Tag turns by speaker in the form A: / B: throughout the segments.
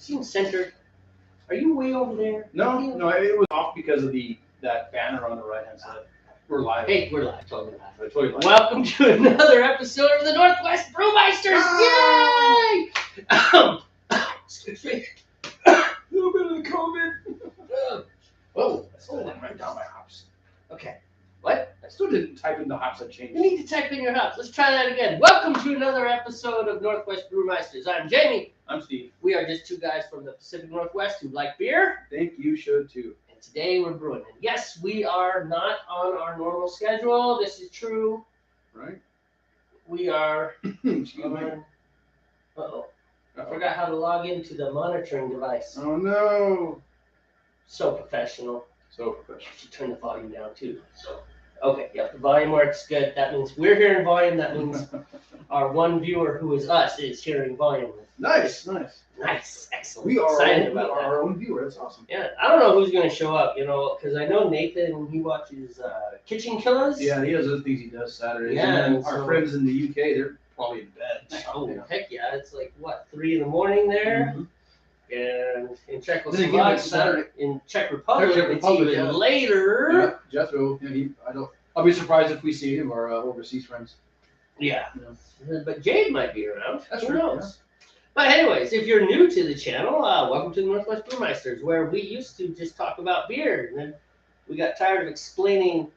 A: seems centered. Are you way over there?
B: No, it was off because of that banner on the right hand side. We're live.
A: Hey, we're live. Totally live.
B: Totally live.
A: Welcome to another episode of the Northwest Brewmeisters. Yay! Excuse me.
B: A little bit of the COVID.
A: Whoa.
B: I still didn't write down my hops.
A: Okay. What?
B: I still didn't type in the hops I changed.
A: You need to type in your hops. Let's try that again. Welcome to another episode of Northwest Brewmeisters. I'm Jamey.
B: I'm Steve.
A: We are just two guys from the Pacific Northwest who like beer.
B: Think you should too.
A: And today we're brewing. And yes, we are not on our normal schedule. This is true.
B: Right?
A: We are.
B: Excuse me.
A: Uh-oh. I forgot how to log into the monitoring device.
B: Oh no.
A: So professional.
B: So
A: I
B: professional.
A: should turn the volume down too. So, okay, yep, the volume works good. That means we're hearing volume. That means our one viewer, who is us, is hearing volume.
B: Nice.
A: Nice, excellent.
B: We are
A: excited about that.
B: our own viewer. That's awesome.
A: Yeah, I don't know who's going to show up, because I know Nathan, he watches Kitchen Killers.
B: Yeah, he has those things he does Saturdays.
A: Yeah,
B: and then
A: so-
B: our friends in the UK, they're probably in bed.
A: Oh,
B: Yeah.
A: heck yeah. It's like, 3 in the morning there?
B: Mhm.
A: And in Czech
B: Then again, it's Saturday.
A: in Czech Republic,
B: Czech
A: it's
B: Republic,
A: even
B: yeah.
A: later.
B: Yeah, Jethro. Yeah, I'll be surprised if we see him, our overseas friends.
A: Yeah.
B: Yeah.
A: But Jade might be around.
B: That's
A: Who
B: true,
A: knows? But anyways, if you're new to the channel, welcome to the Northwest Brewmeisters, where we used to just talk about beer, and then we got tired of explaining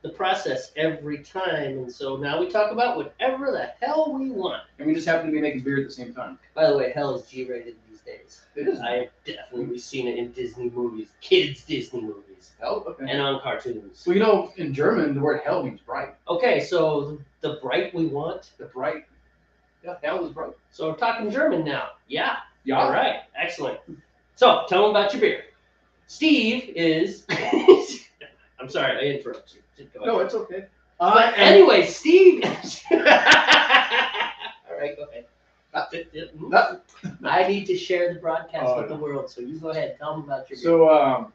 A: the process every time, and so now we talk about whatever the hell we want.
B: And we just happen to be making beer at the same time.
A: By the way, hell is G-rated these days.
B: It is.
A: I have definitely seen it in Disney movies, kids' Disney movies,
B: Hell? Okay.
A: and on cartoons.
B: Well, in German, the word hell means bright.
A: Okay, so the bright we want.
B: The bright. Yeah, hell is bright.
A: So we're talking German now. Yeah.
B: Yeah.
A: All right. Excellent. So tell them about your beer. Steve is. I'm sorry, I interrupted you. Just go ahead.
B: No, it's okay.
A: But anyway, Steve. All right, go ahead.
B: That-
A: I need to share the broadcast
B: Oh,
A: with the
B: no.
A: world, so you go ahead. Tell them about your beer.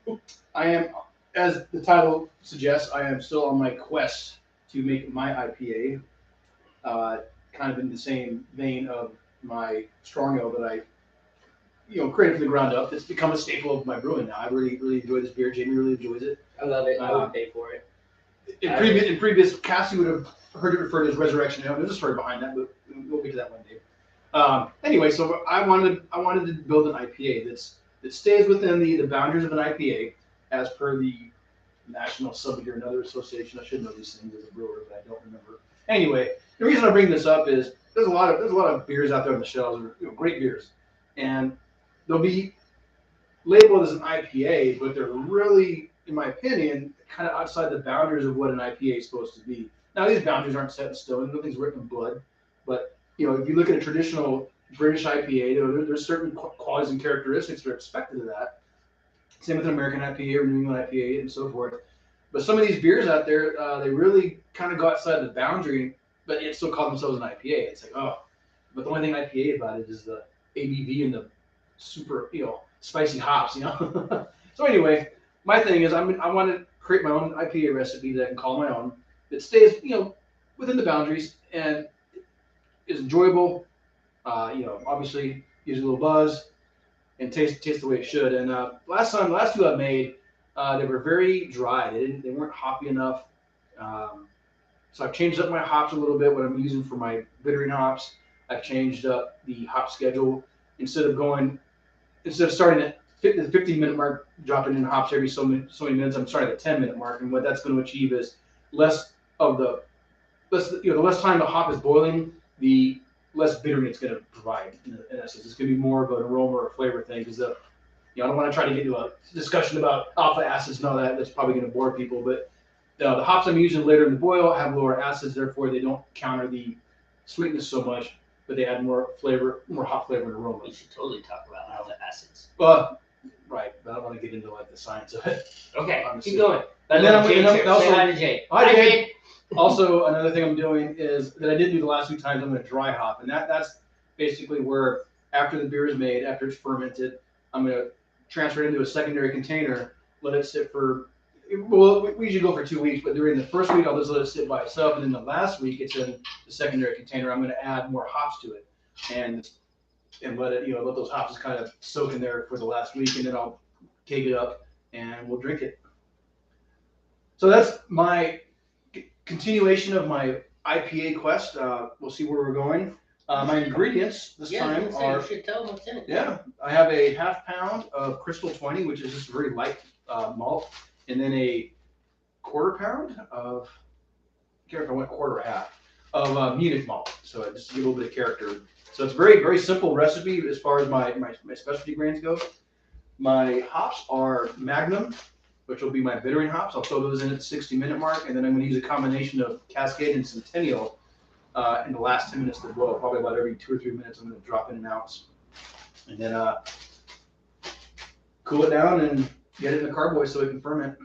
B: So, I am, as the title suggests, I am still on my quest to make my IPA, kind of in the same vein of my strong ale that I, created from the ground up. It's become a staple of my brewing now. I really, really enjoy this beer. Jamie really enjoys it.
A: I love it. I would pay for it.
B: In previous casts, you would have heard it referred to as Resurrection Ale. There's a story behind that, but we'll get to that one day. Anyway, so I wanted to build an IPA that stays within the boundaries of an IPA, as per the National Subbeer and Other Association. I should know these things as a brewer, but I don't remember. Anyway, the reason I bring this up is there's a lot of beers out there on the shelves, great beers, and they'll be labeled as an IPA, but they're really, in my opinion, kind of outside the boundaries of what an IPA is supposed to be. Now, these boundaries aren't set in stone. Nothing's written in blood. But, if you look at a traditional British IPA, there's certain qualities and characteristics that are expected of that. Same with an American IPA or New England IPA and so forth. But some of these beers out there, they really kind of go outside the boundary, but yet still call themselves an IPA. It's like, oh, but the only thing IPA about it is the ABV and the super, spicy hops, So anyway, my thing is I want to create my own IPA recipe that I can call my own, that stays, within the boundaries and is enjoyable, obviously gives you a little buzz and tastes the way it should. And last two I made, they were very dry. They weren't hoppy enough. So I've changed up my hops a little bit, what I'm using for my bittering hops. I've changed up the hop schedule. Instead of starting at the 15-minute mark, dropping in hops every so many minutes, I'm starting at the 10-minute mark. And what that's going to achieve is the less time the hop is boiling, the less bittering it's going to provide. In essence, it's going to be more of an aroma or a flavor thing. Because I don't want to try to get into a discussion about alpha acids and all that. That's probably going to bore people. But the hops I'm using later in the boil have lower acids, therefore they don't counter the sweetness so much, but they add more flavor, more hop flavor and aroma.
A: We should totally talk about alpha acids.
B: Right, but I don't want to get into the science of it.
A: Okay,
B: Honestly.
A: keep going.
B: And then
A: Jade
B: I'm
A: here.
B: also-
A: Say hi to Jade.
B: Hi, Jade. Also, another thing I'm doing is that I didn't do the last 2 times. I'm going to dry hop, and that's basically where after the beer is made, after it's fermented, I'm going to transfer it into a secondary container, let it sit for. Well, we usually go for 2 weeks, but during the first week, I'll just let it sit by itself, and then the last week, it's in the secondary container. I'm going to add more hops to it, and and let it, let those hops kind of soak in there for the last week, and then I'll keg it up and we'll drink it. So that's my continuation of my IPA quest. We'll see where we're going. My ingredients this time are.
A: You should tell them what's in it.
B: Yeah, I have a ½ pound of Crystal 20, which is just a very light malt, and then a quarter pound of, I can't remember if I went quarter or half, of Munich malt. So just to give a little bit of character. So it's a very, very simple recipe as far as my specialty grains go. My hops are Magnum, which will be my bittering hops. I'll throw those in at the 60-minute mark, and then I'm going to use a combination of Cascade and Centennial in the last 10 minutes to boil. Probably about every 2 or 3 minutes, I'm going to drop in an ounce, and then cool it down and get it in the carboy so it can ferment.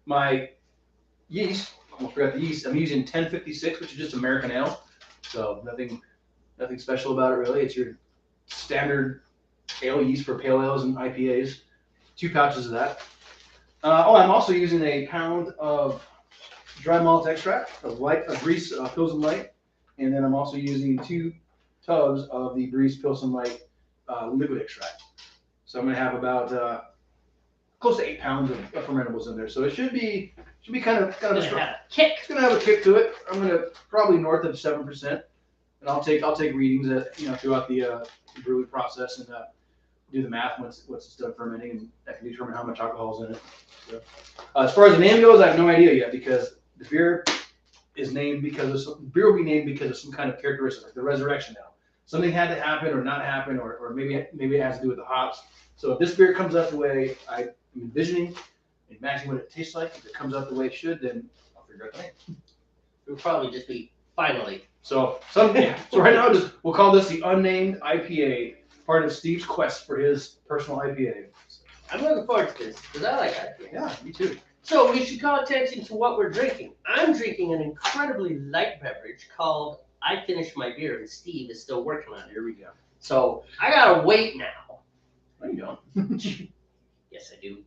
B: My yeast, almost forgot the yeast. I'm using 1056, which is just American ale, so nothing special about it really. It's your standard ale yeast for pale ales and IPAs. 2 pouches of that. I'm also using a pound of dry malt extract of Breeze Pilsen Light, and then I'm also using 2 tubs of the Breeze Pilsen Light liquid extract. So I'm going to have about close to 8 pounds of fermentables in there. So it should be kind of a strong
A: kick.
B: It's going to have a kick to it. I'm going to probably north of 7%, and I'll take readings throughout the brewing process and do the math once it's done fermenting, and I can determine how much alcohol is in it. So, as far as the name goes, I have no idea yet, because the beer is named beer will be named because of some kind of characteristic, like the resurrection now. Something had to happen or not happen, or maybe it has to do with the hops. So if this beer comes out the way I'm envisioning, imagining what it tastes like, if it comes out the way it should, then I'll figure out the name.
A: It would probably just be finally.
B: So right now we'll call this the unnamed IPA, part of Steve's quest for his personal IPA.
A: I'm looking forward to this because I like IPA.
B: Yeah, me too.
A: So we should call attention to what we're drinking. I'm drinking an incredibly light beverage called I Finished My Beer, and Steve is still working on it.
B: Here we go.
A: So I gotta wait now.
B: No, you don't.
A: Yes, I do.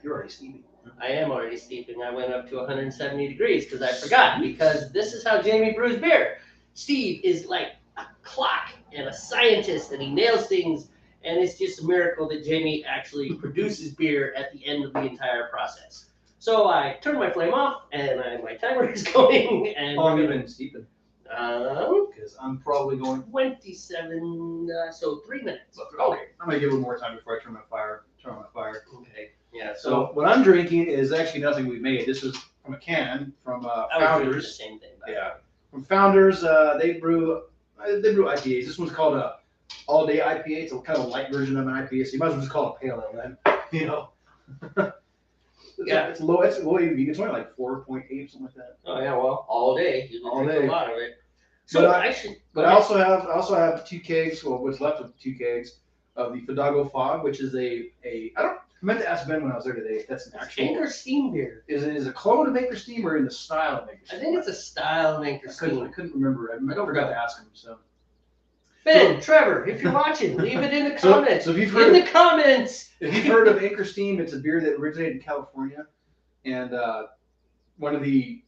B: You're already steaming.
A: I am already steeping. I went up to 170 degrees because I forgot, because this is how Jamey brews beer. Steve is like a clock and a scientist, and he nails things, and it's just a miracle that Jamey actually produces beer at the end of the entire process. So I turn my flame off, and my timer is going. And
B: how long have you been steeping?
A: Because
B: I'm probably going
A: 27, so 3 minutes.
B: Okay. I'm gonna give it more time before I turn on my fire.
A: Okay. Yeah.
B: So what I'm drinking is actually nothing we made. This is from a can from Founders.
A: The same thing.
B: Yeah. From Founders, they brew IPAs. This one's called a all day IPA. It's a kind of a light version of an IPA. So you might as well just call it pale ale then. It's low ABV. It's only like 4.8, something like that.
A: Oh yeah, well, all day. You can drink a lot of it. So
B: I also have 2 kegs. Well, what's left of 2 kegs of the Fadago Fog, which is I meant to ask Ben when I was there today if that's an actual
A: Anchor Steam beer.
B: Is it a clone of Anchor Steam or in the style of Anchor Steam?
A: I think it's a style of Anchor Steam.
B: I couldn't remember. I forgot to ask him. So
A: Ben, Trevor, if you're watching, leave it in the comments.
B: So if you've heard of Anchor Steam, it's a beer that originated in California, and one of the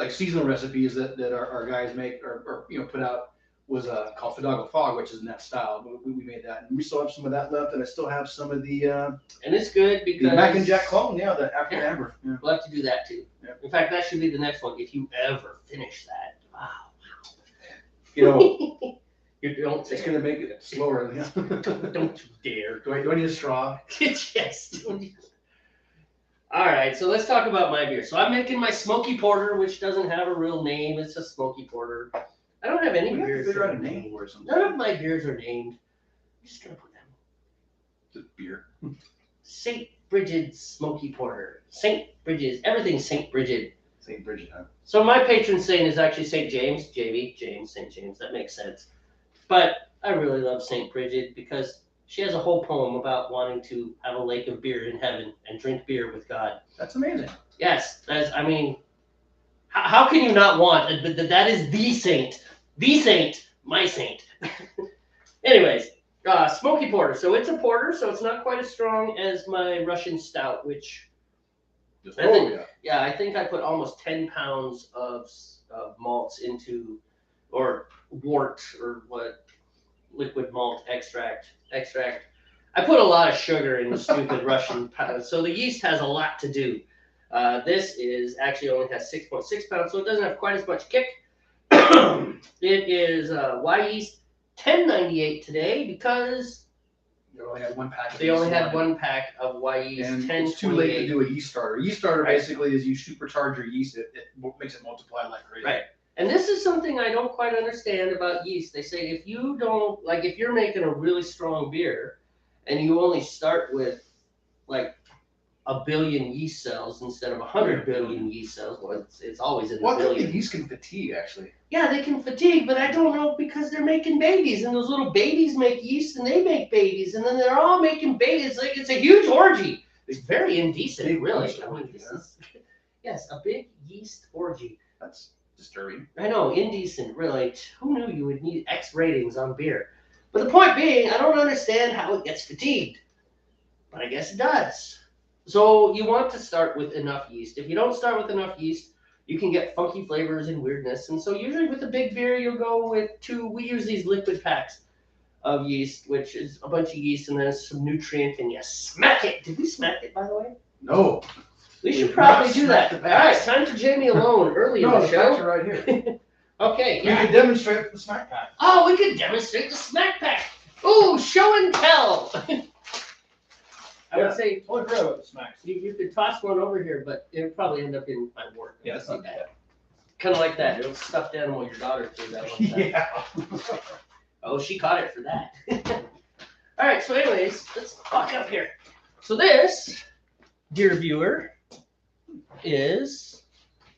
B: seasonal recipes that our guys make or put out was called Fadago Fog, which is in that style. We made that, and we still have some of that left, and I still have some of the
A: and it's good because
B: the Mac and Jack clone, the African Amber. Yeah.
A: We'll have to do that too.
B: Yeah.
A: In fact, that should be the next one if you ever finish that. Wow. You don't.
B: It's gonna make it slower. Yeah.
A: Don't you dare.
B: Do I need a straw?
A: Yes. All right, so let's talk about my beer. So I'm making my Smokey Porter, which doesn't have a real name. It's a Smokey Porter. I don't have any beers.
B: Figure out a name for something.
A: None of my beers are named. I'm just gonna put them.
B: It's a beer.
A: St. Bridget's Smokey Porter. St. Bridget's. Everything's St. Bridget.
B: St. Bridget, huh?
A: So my patron saint is actually St. James. St. James. That makes sense. But I really love St. Bridget because she has a whole poem about wanting to have a lake of beer in heaven and drink beer with God.
B: That's amazing.
A: Yes, how can you not want? That is the saint, my saint. Anyways, Smokey Porter. So it's a porter, so it's not quite as strong as my Russian stout, which I think I put almost 10 pounds of malts into, or wort, or what. liquid malt extract. I put a lot of sugar in the stupid Russian powder, so the yeast has a lot to do. This is actually only has 6.6 pounds, so it doesn't have quite as much kick. It is Y yeast 1098 today because
B: They only had one pack.
A: they only had one pack of Y yeast.
B: And it's too late to do a yeast starter. A yeast starter basically is you supercharge your yeast. It makes it multiply like crazy.
A: Right. And this is something I don't quite understand about yeast. They say if you don't, like if you're making a really strong beer and you only start with like 1 billion yeast cells instead of 100 billion yeast cells, well, it's always in the billion.
B: Well, I think yeast can fatigue, actually.
A: Yeah, they can fatigue, but I don't know because they're making babies, and those little babies make yeast, and they make babies, and then they're all making babies. Like it's a huge orgy. It's very indecent, really. I mean, this is, yes, a big yeast orgy.
B: That's disturbing.
A: I know, indecent, really. Who knew you would need X ratings on beer? But the point being, I don't understand how it gets fatigued, but I guess it does. So you want to start with enough yeast. If you don't start with enough yeast, you can get funky flavors and weirdness. And so usually with a big beer, you'll go with 2. We use these liquid packs of yeast, which is a bunch of yeast and then some nutrient, and you smack it. Did we smack it, by the way?
B: No.
A: We should probably do that. All right, time for Jamey alone early in the show.
B: Packs are right here.
A: Okay.
B: We could demonstrate the smack pack.
A: Oh, we could demonstrate the smack pack. Ooh, show and tell. I would say
B: I'll agree with the smacks.
A: you could toss one over here, but it would probably end up in my work.
B: Yeah, that's not bad.
A: Kind of like that little stuffed animal your daughter threw that one time.
B: Yeah.
A: Oh, she caught it for that. All right, so anyways, let's walk up here. So this, dear viewer, is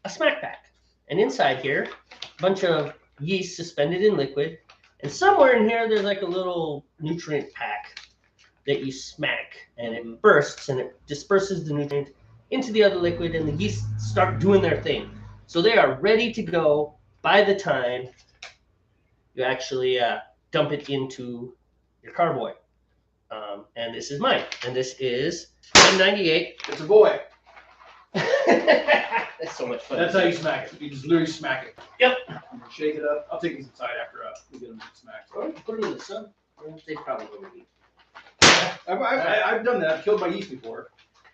A: a smack pack. And inside here, a bunch of yeast suspended in liquid. And somewhere in here, there's like a little nutrient pack that you smack, and it bursts, and it disperses the nutrient into the other liquid, and the yeast start doing their thing. So they are ready to go by the time you actually dump it into your carboy. And this is mine, and this is 1098.
B: It's a boy.
A: That's so much fun.
B: That's how you smack it. You just literally smack it.
A: Yep.
B: Shake it up. I'll take these inside after we get them smacked.
A: Or put it in the sun. They probably wouldn't eat.
B: I've done that. I've killed my yeast before.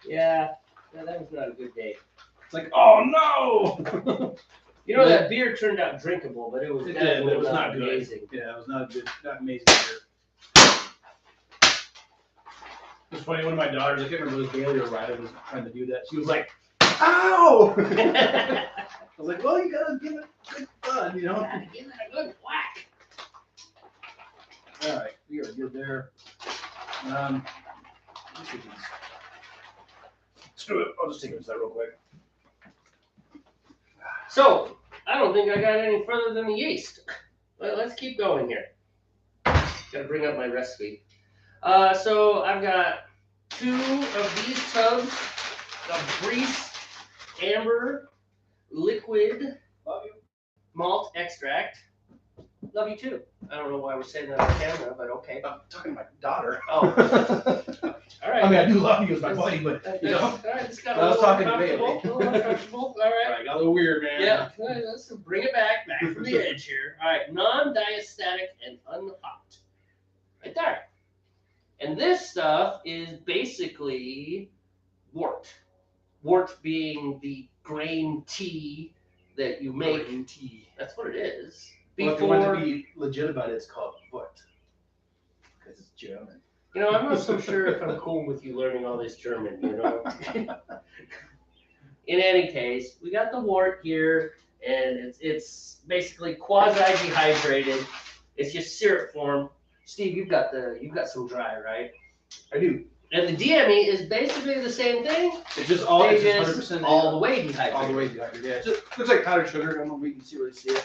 A: Yeah, that was not a good day.
B: It's like, oh no!
A: You know, that beer turned out drinkable, but it was
B: definitely it was not
A: amazing.
B: Good. Yeah, it was not good, not amazing beer. It's funny, one of my daughters, I can't remember if it was Bailey or Riley, was trying to do that. She was like, ow! I was like, well, you gotta give it good fun, you know?
A: Gotta give it a good whack.
B: All right, we are good there. Screw it. I'll just take it inside real quick.
A: So, I don't think I got any further than the yeast. But let's keep going here. Gotta bring up my recipe. So I've got 2 of these tubs of grease, amber, liquid, malt extract. Love you too. I don't know why we're saying that on camera, but okay.
B: I'm talking to my daughter.
A: Oh. All right.
B: I mean, I do love you as my buddy, but you know.
A: All right, it's got
B: I was talking to
A: uncomfortable.
B: Bailey.
A: A little uncomfortable. All right.
B: All right, got a little weird, man.
A: Yeah. Let's bring it back from the edge here. All right, non-diastatic and unhopped. Right there. And this stuff is basically wort. Wort being the grain tea that you make.
B: Grain tea.
A: That's what it is.
B: Well, if you want to be legit about it, it's called wort. Because it's German.
A: You know, I'm not so sure if I'm cool with you learning all this German, you know. In any case, we got the wort here, and it's basically quasi-dehydrated. It's just syrup form. Steve, you've got some dry, right?
B: I do.
A: And the DME is basically the same thing.
B: It's just all, it's just 100%
A: all the way dehydrated.
B: All the way dehydrated. Yeah, it just looks like powdered sugar. I don't know if you can see it.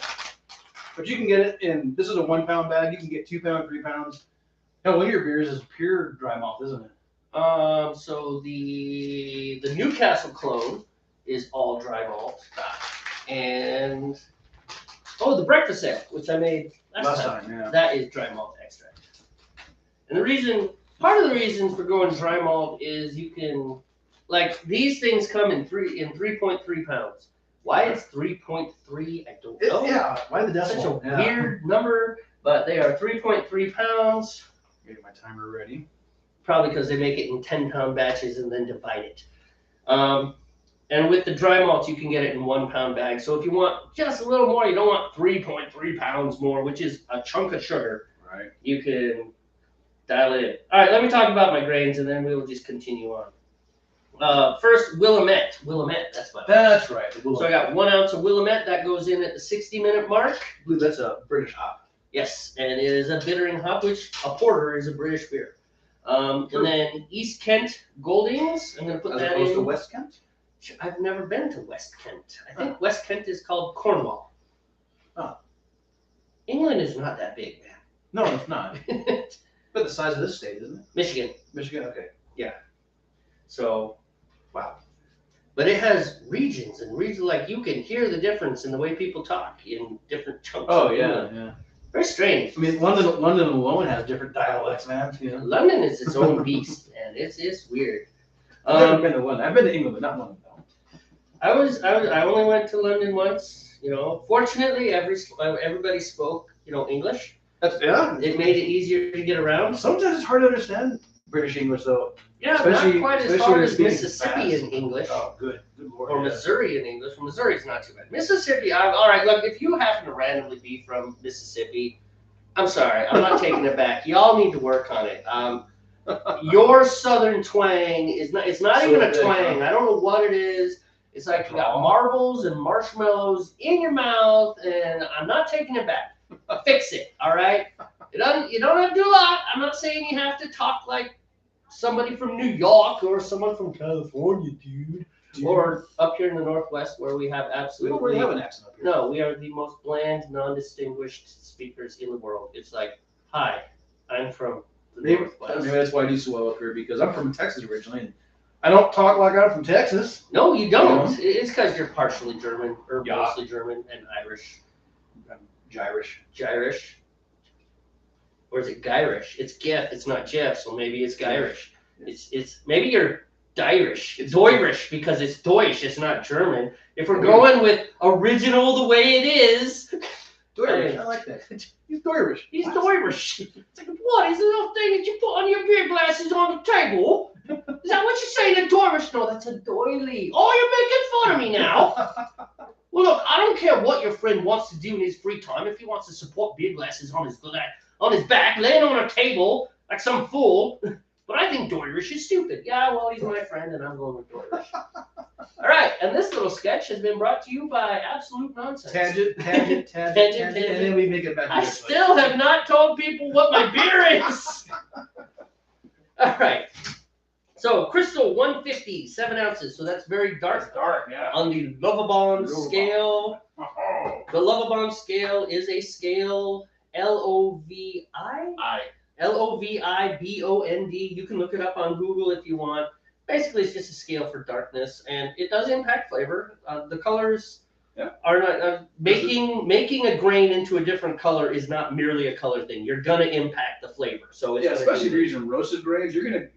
B: But you can get it in. This is a 1 pound bag. You can get 2 pounds, 3 pounds. Hell, one of your beers is pure dry malt, isn't it?
A: So the Newcastle clone is all dry malt, and the breakfast ale, which I made last time,
B: yeah.
A: That is dry malt extract. And part of the reason for going dry malt is you can, like, these things come in 3.3 pounds. Why it's 3.3, I don't know.
B: Yeah, why the
A: Such
B: decimal?
A: a weird number. but they are 3.3 pounds.
B: Getting my timer ready.
A: Probably because they make it in 10-pound batches and then divide it. And with the dry malts, you can get it in 1-pound bags. So if you want just a little more, you don't want 3.3 pounds more, which is a chunk of sugar.
B: Right.
A: You can dial it in. All right, let me talk about my grains, and then we will just continue on. First, Willamette. Willamette, that's what.
B: That's right.
A: So I got 1 ounce of Willamette. That goes in at the 60-minute mark.
B: I believe that's a British hop.
A: Yes, and it is a bittering hop, which a porter is a British beer. And then East Kent Goldings. I'm going to put that in. As opposed
B: to West Kent?
A: I've never been to West Kent. I think West Kent is called Cornwall.
B: Oh.
A: England is not that big, man.
B: No, it's not. But the size of this state, isn't it?
A: Michigan.
B: Michigan, okay.
A: Yeah. So, wow. But it has regions, and regions, like you can hear the difference in the way people talk in different chunks.
B: Oh, yeah, yeah.
A: Very strange.
B: I mean, London alone has different dialects, man. You know?
A: London is its own beast, man. It's weird.
B: I've never been to London. I've been to England, but not London, though.
A: I only went to London once. You know, fortunately, everybody spoke, English.
B: Yeah.
A: It made it easier to get around.
B: Sometimes it's hard to understand British English, though.
A: Yeah, not quite as hard as Mississippian English.
B: Oh, good Lord.
A: Or Missourian English. Well, Missouri's not too bad. Mississippi, all right, look, if you happen to randomly be from Mississippi, I'm sorry, I'm not taking it back. Y'all need to work on it. Your southern twang it's not even a twang. I don't know what it is. It's like you got marbles and marshmallows in your mouth, and I'm not taking it back. Fix it, all right? You don't have to do a lot. I'm not saying you have to talk like somebody from New York or someone from California, dude. Or up here in the Northwest where we have absolutely...
B: We don't really have an accent up here.
A: No, we are the most bland, non-distinguished speakers in the world. It's like, hi, I'm from the Northwest.
B: Maybe that's why I do so well up here, because I'm from Texas originally, and I don't talk like I'm from Texas.
A: No, you don't. It's because you're partially German, or mostly German, and Irish.
B: I'm Gyrish.
A: Gyrish. Or is it Gyrish? It's Gif, it's not Jeff, so maybe it's Gyrish. It's maybe you're Irish. It's Deutsch because it's Deutsch, it's not German. If we're going with original the way it is.
B: Deutsch, I like that. He's Deutsch.
A: He's Deutsch. It's like, what is the little thing that you put on your beer glasses on the table? Is that what you're saying, a Deutsch? No, that's a doily. Oh, you're making fun of me now. Well, look, I don't care what your friend wants to do in his free time. If he wants to support beer glasses on his back, laying on a table like some fool. But I think Deutsch is stupid. Yeah, well, he's my friend, and I'm going with Deutsch. All right, and this little sketch has been brought to you by Absolute Nonsense.
B: Tangent, and then we make it back.
A: I still have not told people what my beer is. All right. So, Crystal 150, 7 ounces. So that's very dark.
B: Dark, yeah.
A: On the Lovabond scale. The Lovabond scale is a scale L-O-V-I? L-O-V-I-B-O-N-D. You can look it up on Google if you want. Basically, it's just a scale for darkness, and it does impact flavor. The colors are not making a grain into a different color is not merely a color thing. You're gonna impact the flavor. So it's
B: especially if you're using roasted grains, you're gonna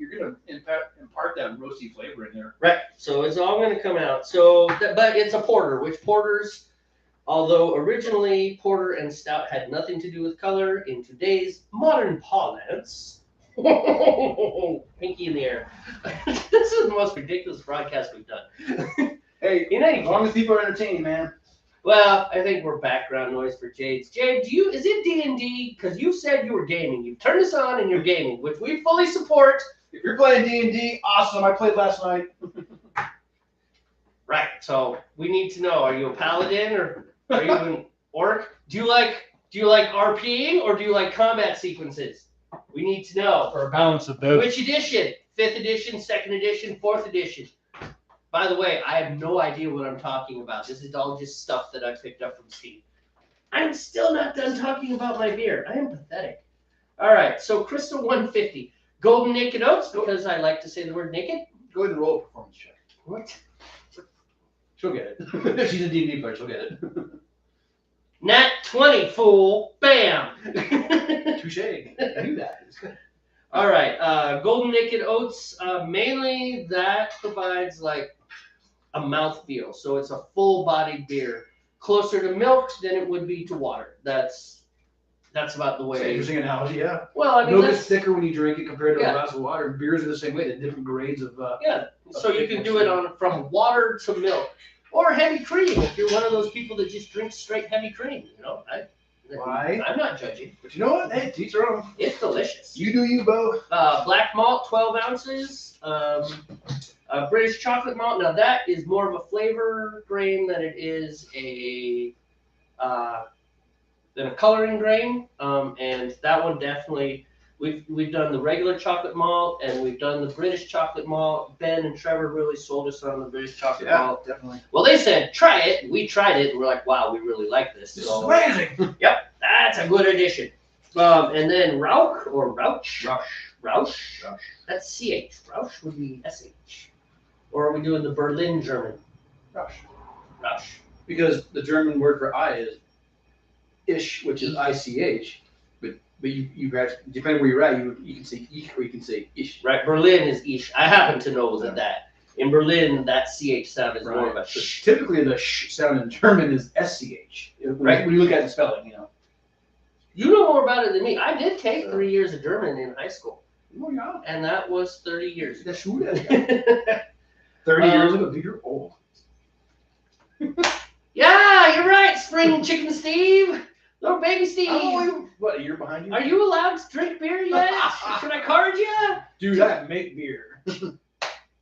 B: impart that roasty flavor in there.
A: Right. So it's all gonna come out. So, but it's a porter, which porters, although originally porter and stout had nothing to do with color, in today's modern parlance. Pinky in the air. This is the most ridiculous broadcast we've done.
B: Hey, as long as people are entertained, man.
A: Well, I think we're background noise for Jade's. Jade, is it D&D? Because you said you were gaming. You turned this on and you're gaming, which we fully support.
B: If you're playing D&D, awesome. I played last night.
A: Right. So we need to know: are you a paladin or are you an orc? Do you like RPing or do you like combat sequences? We need to know.
B: For a balance of both.
A: Which edition? 5th edition, 2nd edition, 4th edition. By the way, I have no idea what I'm talking about. This is all just stuff that I picked up from Steve. I'm still not done talking about my beer. I am pathetic. All right, so Crystal 150. Golden Naked Oats, because I like to say the word naked.
B: Go ahead and roll a performance check.
A: What?
B: She'll get it. She's a D&D player. She'll get it.
A: Nat 20, fool. Bam.
B: Touche. I knew that.
A: All right, Golden Naked Oats, mainly that provides like a mouthfeel. So it's a full-bodied beer. Closer to milk than it would be to water. That's That's about the
B: It's an
A: way.
B: interesting analogy, yeah.
A: Well, I mean,
B: Milk is
A: that's,
B: thicker when you drink it compared to
A: Yeah.
B: a glass of water. Beers are the same way. They're different grades of.
A: yeah. So you can do it on from water to milk or heavy cream if you're one of those people that just drink straight heavy cream.
B: Why?
A: I'm not judging.
B: But you know what? Hey, teach their own.
A: It's delicious.
B: You do you, Bo.
A: Black malt, 12 ounces. British chocolate malt. Now that is more of a flavor grain than it is than a coloring grain. And that one definitely. We've done the regular chocolate malt and we've done the British chocolate malt. Ben and Trevor really sold us on the British chocolate malt.
B: Definitely.
A: Well, they said try it. We tried it and we're like, wow, we really like this.
B: This is amazing.
A: Yep, that's a good addition. And then Rauch or Rauch. Rauch. That's CH. Rauch would be SH. Or are we doing the Berlin German?
B: Rauch.
A: Rauch.
B: Because the German word for I is ish, which is ICH. But you guys, depending where you're at, you can say ich or you can say ish.
A: Right, Berlin is ish. I happen to know that. In Berlin, that CH sound is more of a sh.
B: Typically, the sh sound in German is SCH.
A: Right.
B: When you look at the spelling,
A: You know more about it than me. I did take 3 years of German in high school.
B: Oh, yeah.
A: And that was 30 years ago.
B: 30 years ago, dude, you're old.
A: Yeah, you're right, Spring Chicken Steve. Little baby Steve.
B: What, a year behind you?
A: Are you allowed to drink beer yet? Should I card you?
B: Dude, I make beer.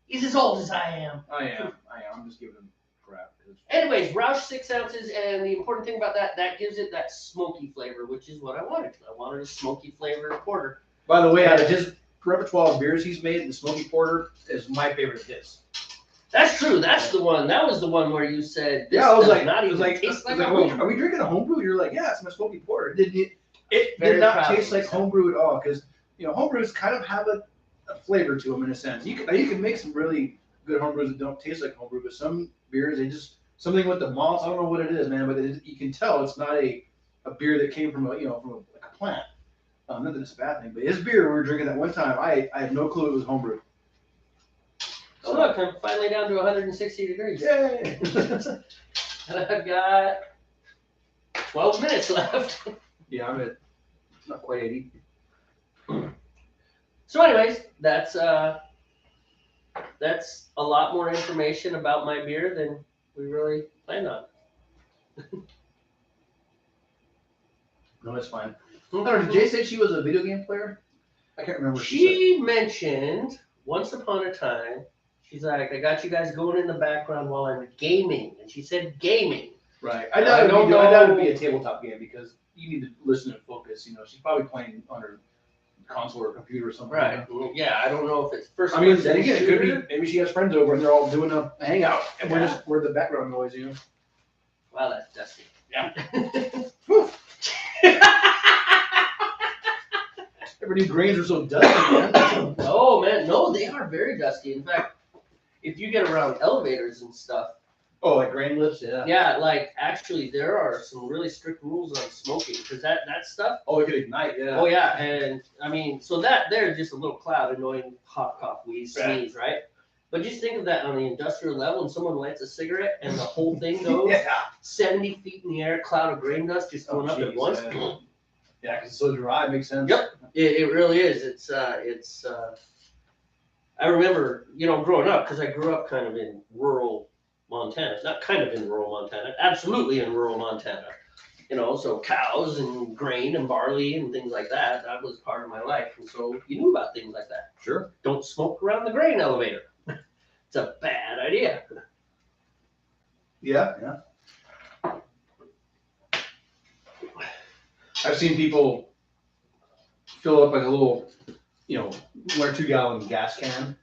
A: He's as old as I am.
B: I am. I'm just giving him crap.
A: Anyways, Rauch 6 ounces, and the important thing about that gives it that smoky flavor, which is what I wanted. I wanted a smoky flavor porter.
B: By the way, out of his repertoire of beers he's made, the Smokey Porter is my favorite of his.
A: That's true. That's the one. That was the one where you said this
B: I was
A: does
B: like,
A: not even taste like a
B: are
A: homebrew.
B: we drinking a homebrew? You're like, yeah, it's my Smokey Porter. It
A: Very
B: did not
A: proud
B: taste
A: of
B: like
A: myself.
B: homebrew at all because homebrews kind of have a flavor to them in a sense. You can make some really good homebrews that don't taste like homebrew, but some beers they just something with the malts. I don't know what it is, man, but you can tell it's not a beer that came from like a plant. Not that it's a bad thing, but his beer we were drinking that one time, I had no clue it was homebrew.
A: Oh look, I'm finally down to 160 degrees.
B: Yay!
A: And I've got 12 minutes left.
B: Yeah, I'm at not quite 80.
A: So anyways, that's a lot more information about my beer than we really planned on.
B: No, it's fine. I don't know, did Jay say she was a video game player? I can't remember what she
A: She mentioned once upon a time, she's like, I got you guys going in the background while I'm gaming. And she said gaming.
B: said. Right.
A: I don't know.
B: I doubt it'd be a tabletop game because you need to listen and focus. She's probably playing on her console or computer or something.
A: Right. Yeah, I don't know if it's first
B: I mean,
A: person
B: again, it could
A: shooter.
B: be maybe she has friends over and they're all doing a hangout and we're the background noise,
A: Wow, that's dusty.
B: Yeah. Everybody grains are so dusty, man.
A: Oh man, no, they are very dusty. In fact, if you get around elevators and stuff,
B: Oh, like grain lifts, yeah.
A: yeah, like actually there are some really strict rules on smoking because that stuff.
B: Oh, it could ignite, yeah.
A: Oh yeah, and I mean, so that there's just a little cloud, annoying hot cough, wheeze, sneeze, right? But just think of that on the industrial level, and someone lights a cigarette, and the whole thing goes 70 feet in the air, cloud of grain dust just going up at once.
B: Yeah, because it's so dry, it makes sense.
A: Yep, it really is. It's I remember, growing up because I grew up kind of in rural Montana, not kind of in rural Montana, absolutely in rural Montana. So cows and grain and barley and things like that. That was part of my life, and so you knew about things like that.
B: Sure.
A: Don't smoke around the grain elevator. It's a bad idea.
B: Yeah. I've seen people fill up like a little, 1 or 2 gallon gas can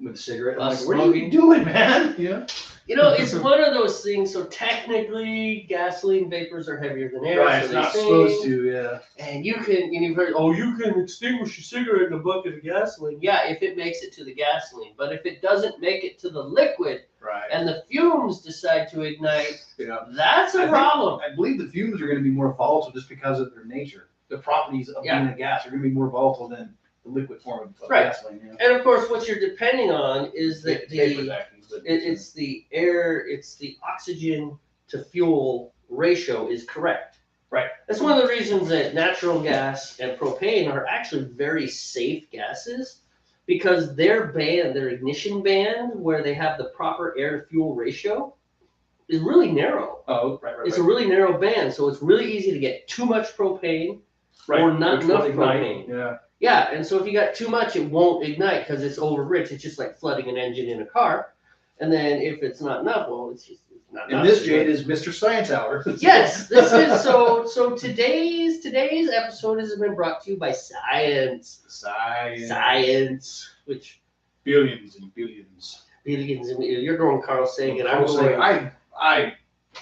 B: with a cigarette. I'm like, what are you doing, man? Yeah.
A: It's one of those things. So technically, gasoline vapors are heavier than air.
B: Right,
A: so
B: it's not
A: they
B: supposed
A: sing.
B: to, yeah.
A: And you've heard, you can extinguish a cigarette in a bucket of gasoline. Yeah, if it makes it to the gasoline. But if it doesn't make it to the liquid
B: Right.
A: and the fumes decide to ignite,
B: Yeah.
A: that's a problem.
B: I believe the fumes are going to be more volatile just because of their nature. The properties of being a gas are going to be more volatile than the liquid form of gasoline. Yeah.
A: And of course, what you're depending on is that it's the air, it's the oxygen to fuel ratio is correct.
B: Right.
A: That's one of the reasons that natural gas and propane are actually very safe gases, because their ignition band, where they have the proper air to fuel ratio, is really narrow.
B: Oh, right.
A: It's a really narrow band, so it's really easy to get too much propane or not
B: Which
A: enough
B: will ignite.
A: propane.
B: Yeah.
A: Yeah, and so if you got too much, it won't ignite because it's over rich. It's just like flooding an engine in a car. And then if it's not enough, well, it's not enough.
B: And this, Jade, is Mr. Science Hour.
A: Yes, this is so today's episode has been brought to you by science. Science, which
B: billions and billions.
A: Billions and you're going Carl Sagan.
B: I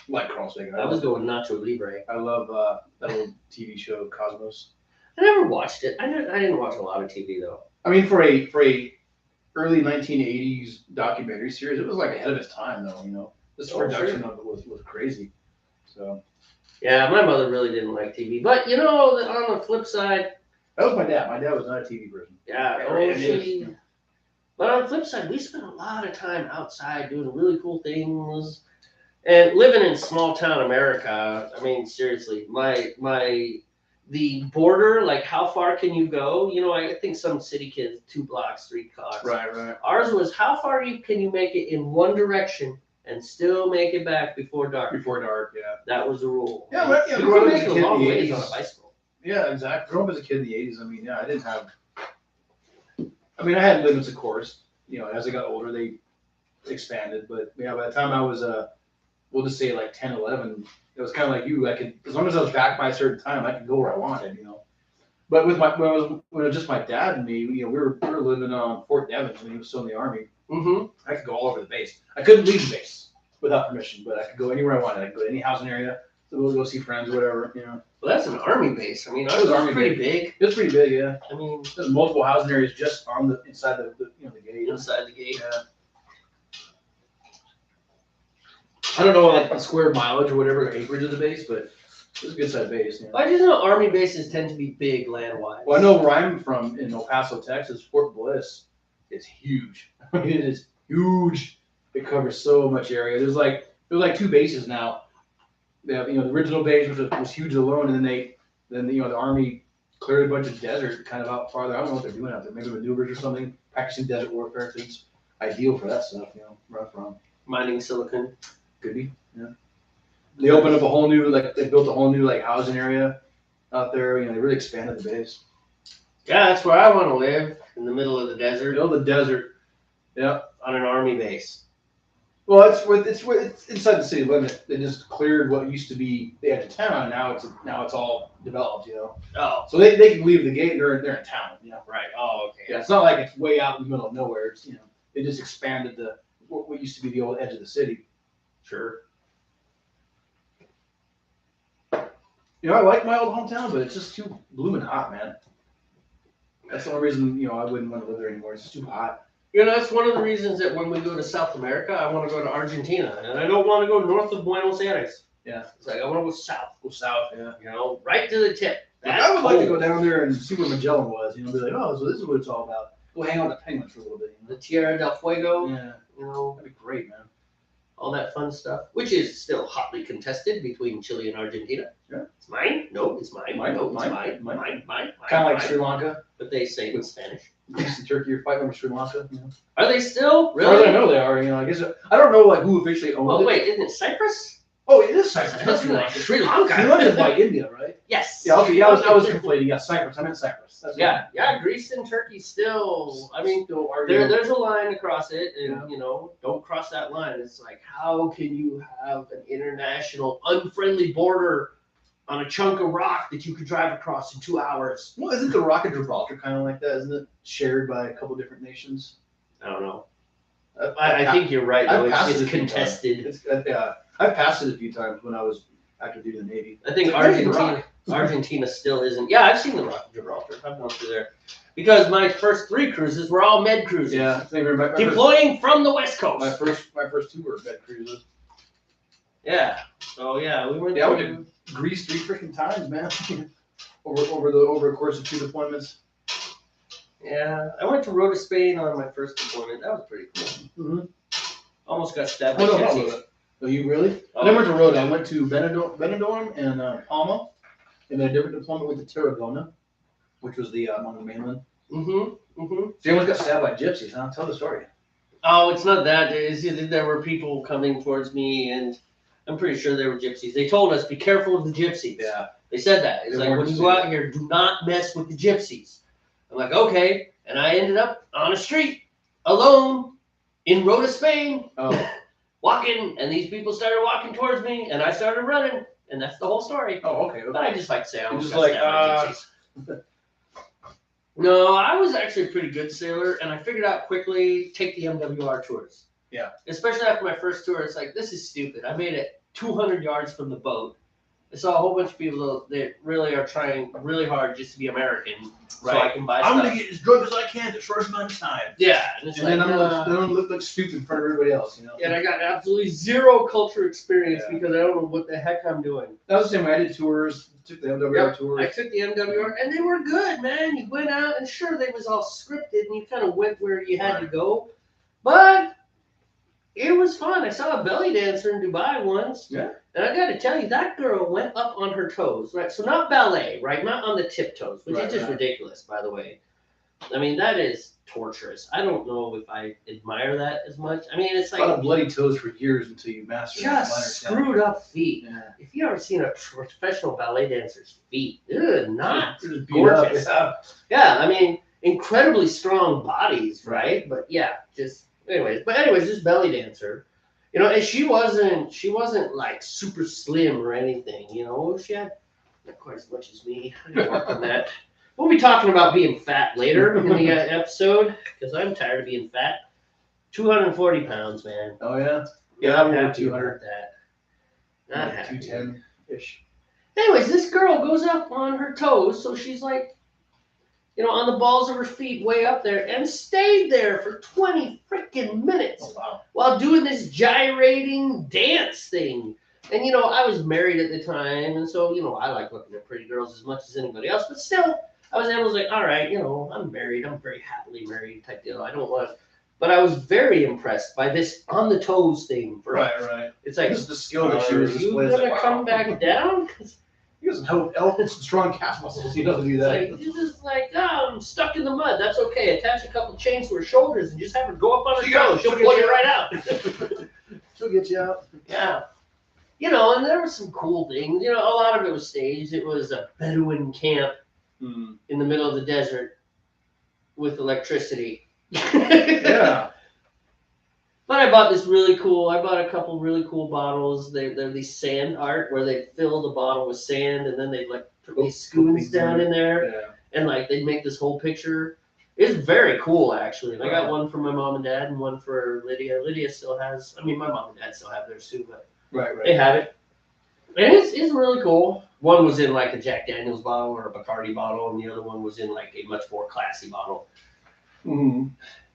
B: like Carl Sagan.
A: I was going Nacho Libre.
B: I love that old TV show Cosmos.
A: I never watched it. I didn't watch a lot of TV though.
B: I mean, for a early 1980s documentary series, it was like ahead of its time, though. You know, this production of it was crazy. So. Yeah,
A: my mother really didn't like TV, but you know, on the flip side,
B: that was my dad. My dad was not a TV person.
A: Yeah. But on the flip side, we spent a lot of time outside doing really cool things. And living in small town America, I mean, seriously, the border, like how far can you go? You know, I think some city kids, 2 blocks, 3 blocks.
B: Right.
A: Ours was how far can you make it in one direction and still make it back before dark?
B: Before dark, yeah.
A: That was the rule.
B: Yeah, but
A: you could make it a long ways on a bicycle.
B: Yeah, exactly. Growing up as a kid in the 80s, I mean, yeah, I had limits, of course. You know, as I got older, they expanded. But yeah, by the time I was, we'll just say like 10, 11, it was kind of like you. I could, as long as I was back by a certain time, I could go where I wanted, you know. But when it was just my dad and me, you know, we were living on Fort Devens when he was still in the Army.
A: Mm-hmm.
B: I could go all over the base. I couldn't leave the base without permission, but I could go anywhere I wanted. I could go to any housing area, go see friends or whatever, you know.
A: Well, that's an Army base. I mean,
B: it was
A: pretty big.
B: It was pretty big, yeah.
A: I mean,
B: there's multiple housing areas just on the inside the gate.
A: Inside the gate.
B: Yeah. I don't know like the square mileage or whatever acreage of the base, but it was a good sized base. You know?
A: I just know Army bases tend to be big land wise.
B: Well, I know where I'm from in El Paso, Texas. Fort Bliss is huge. I mean, it is huge. It covers so much area. There's like 2 bases now. They have, you know, the original base was huge alone, and then you know the Army cleared a bunch of desert kind of out farther. I don't know what they're doing out there. Maybe maneuvers or something. Practicing desert warfare. It's ideal for that stuff. You know, where I'm from.
A: Mining silicon.
B: Could be. Yeah. They opened up they built a whole new housing area out there. You know, they really expanded the base.
A: Yeah, that's where I want to live, in the middle of the desert.
B: Middle of the desert. Yeah.
A: On an Army base.
B: Well, it's inside the city limit. They just cleared what used to be they had a town. Now it's all developed. You know.
A: Oh.
B: So they can leave the gate. They're in town. You know.
A: Right. Oh, okay.
B: Yeah. It's not like it's way out in the middle of nowhere. It's, you know, they just expanded what used to be the old edge of the city.
A: Sure.
B: You know, I like my old hometown, but it's just too blooming hot, man. That's the only reason, you know, I wouldn't want to live there anymore. It's just too hot.
A: You know, that's one of the reasons that when we go to South America, I want to go to Argentina, and I don't want to go north of Buenos Aires.
B: Yeah.
A: It's like I want to go south.
B: Go south, yeah.
A: You know, right to the tip.
B: I would like to go down there and see where Magellan was. You know, be like, oh, so this is what it's all about. Go hang out with the penguins for a little bit. You know?
A: The Tierra del Fuego.
B: Yeah.
A: You know,
B: that'd be great, man.
A: All that fun stuff, which is still hotly contested between Chile and Argentina.
B: Yeah.
A: It's mine. No, it's mine.
B: Mine.
A: No, it's
B: mine.
A: Mine.
B: Kind of like Sri Lanka.
A: But they say it in Spanish.
B: Greece and Turkey are fighting over Sri Lanka. You know?
A: Are they still?
B: Really? As far as I know they are. You know, I guess I don't know who officially owns it.
A: Oh wait, isn't it Cyprus?
B: Oh, it is Cyprus. That's
A: Sri Lanka. Sri Lanka.
B: Sri Lanka is by India, right?
A: Yes.
B: Yeah. Okay. Yeah, I was conflating. Yeah, Cyprus. I meant Cyprus. That's
A: yeah. Greece and Turkey still. I mean, there's a line across it, and you know, don't cross that line. It's like, how can you have an international unfriendly border on a chunk of rock that you could drive across in 2 hours?
B: Well, isn't the Rock of Gibraltar kind of like that? Isn't it shared by a couple different nations?
A: I don't know. I think you're right. Though. It's contested.
B: I've passed it a few times when I was active duty in the Navy.
A: I think Argentina still isn't. Yeah, I've seen the Rock of Gibraltar. I've gone through there because my first 3 cruises were all med cruises.
B: Yeah,
A: deploying from the West Coast.
B: My first 2 were med cruises.
A: Yeah. So yeah, we went.
B: Yeah, we did Greece 3 freaking times, man. over a course of 2 deployments.
A: Yeah, I went to Rota, Spain on my first deployment. That was pretty cool.
B: Mm-hmm.
A: Almost got stabbed.
B: Oh, you really? I never went to Rota. I went to Benidorm and Palma. and then a different deployment with the Tarragona, which was the on the mainland.
A: Mm-hmm. Mm-hmm.
B: So you almost got stabbed by gypsies, huh? Tell the story.
A: Oh, it's not that. There were people coming towards me, and I'm pretty sure they were gypsies. They told us, be careful of the gypsies.
B: Yeah.
A: They said that. It's
B: They
A: like, when you go out here, do not mess with the gypsies. I'm like, okay. And I ended up on a street, alone, in Rota, Spain, walking, and these people started walking towards me, and I started running, and that's the whole story.
B: Oh, okay.
A: But I just like to say I
B: You're
A: was
B: just like,
A: gypsies. No, I was actually a pretty good sailor, and I figured out quickly, take the MWR tours.
B: Yeah.
A: Especially after my first tour, it's like, this is stupid. I made it 200 yards from the boat. I saw a whole bunch of people that really are trying really hard just to be American, so I can buy stuff.
B: I'm going to get as drunk as I can the shortest amount of time.
A: Yeah. And
B: then I'm going to look like stupid in front of everybody else, you know?
A: And I got absolutely zero culture experience because I don't know what the heck I'm doing.
B: That was the same way. I did tours, took the MWR tours.
A: I took the MWR, and they were good, man. You went out, and sure, they was all scripted, and you kind of went where you had to go. But it was fun. I saw a belly dancer in Dubai once.
B: Yeah.
A: And I got to tell you, that girl went up on her toes, right? So not ballet, right? Not on the tiptoes, which is just ridiculous, by the way. I mean, that is torturous. I don't know if I admire that as much. I mean, it's like
B: a lot of bloody toes for years until you master it.
A: Just screwed up feet.
B: Yeah.
A: If you ever seen a professional ballet dancer's feet, not
B: gorgeous.
A: Yeah, I mean, incredibly strong bodies, right? But yeah, anyways, this belly dancer, you know, and she wasn't like super slim or anything, you know. She had not quite as much as me. I didn't work on that. We'll be talking about being fat later in the episode, because I'm tired of being fat. 240 pounds, man.
B: Oh yeah.
A: Yeah, I'm not 200 that. Not happy.
B: 210-ish.
A: Anyways, this girl goes up on her toes, so she's like, you know, on the balls of her feet way up there, and stayed there for 20 freaking minutes while doing this gyrating dance thing. And, you know, I was married at the time, and so, you know, I like looking at pretty girls as much as anybody else, but still, I was like, all right, you know, I'm married, I'm very happily married type deal. I don't want to, but I was very impressed by this on the toes thing.
B: Right.
A: It's like,
B: this is the skill that she was
A: displaying. You gonna come back down?
B: He doesn't have elephants and strong calf muscles. He doesn't do that.
A: Like, you're just like, oh, I'm stuck in the mud. That's okay. Attach a couple chains to her shoulders and just have her go up on her toes. She'll pull you right out.
B: She'll get you out.
A: Yeah. You know, and there were some cool things. You know, a lot of it was staged. It was a Bedouin camp in the middle of the desert with electricity.
B: Yeah.
A: But I bought a couple really cool bottles. They're these sand art where they fill the bottle with sand, and then they like put these spoons down in there, and like they make this whole picture. It's very cool, actually. And I got one for my mom and dad and one for Lydia. Lydia still has, I mean, my mom and dad still have theirs too, but they have it. And it's really cool. One was in like a Jack Daniels bottle or a Bacardi bottle, and the other one was in like a much more classy bottle.
B: Mm-hmm.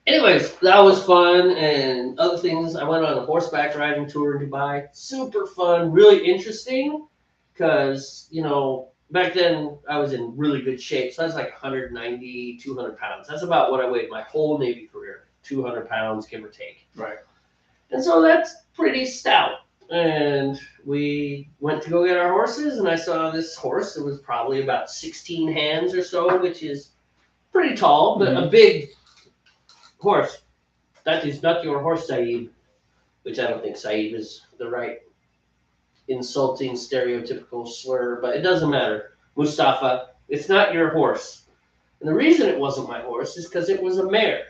A: Anyways, that was fun, and other things. I went on a horseback riding tour in Dubai. Super fun, really interesting, because, you know, back then I was in really good shape. So I was like 190, 200 pounds. That's about what I weighed my whole Navy career, 200 pounds, give or take.
B: Right.
A: And so that's pretty stout. And we went to go get our horses, and I saw this horse that was probably about 16 hands or so, which is pretty tall, but a big horse. That is not your horse, Saeed, which I don't think Saeed is the right insulting, stereotypical slur, but it doesn't matter. Mustafa, it's not your horse. And the reason it wasn't my horse is because it was a mare.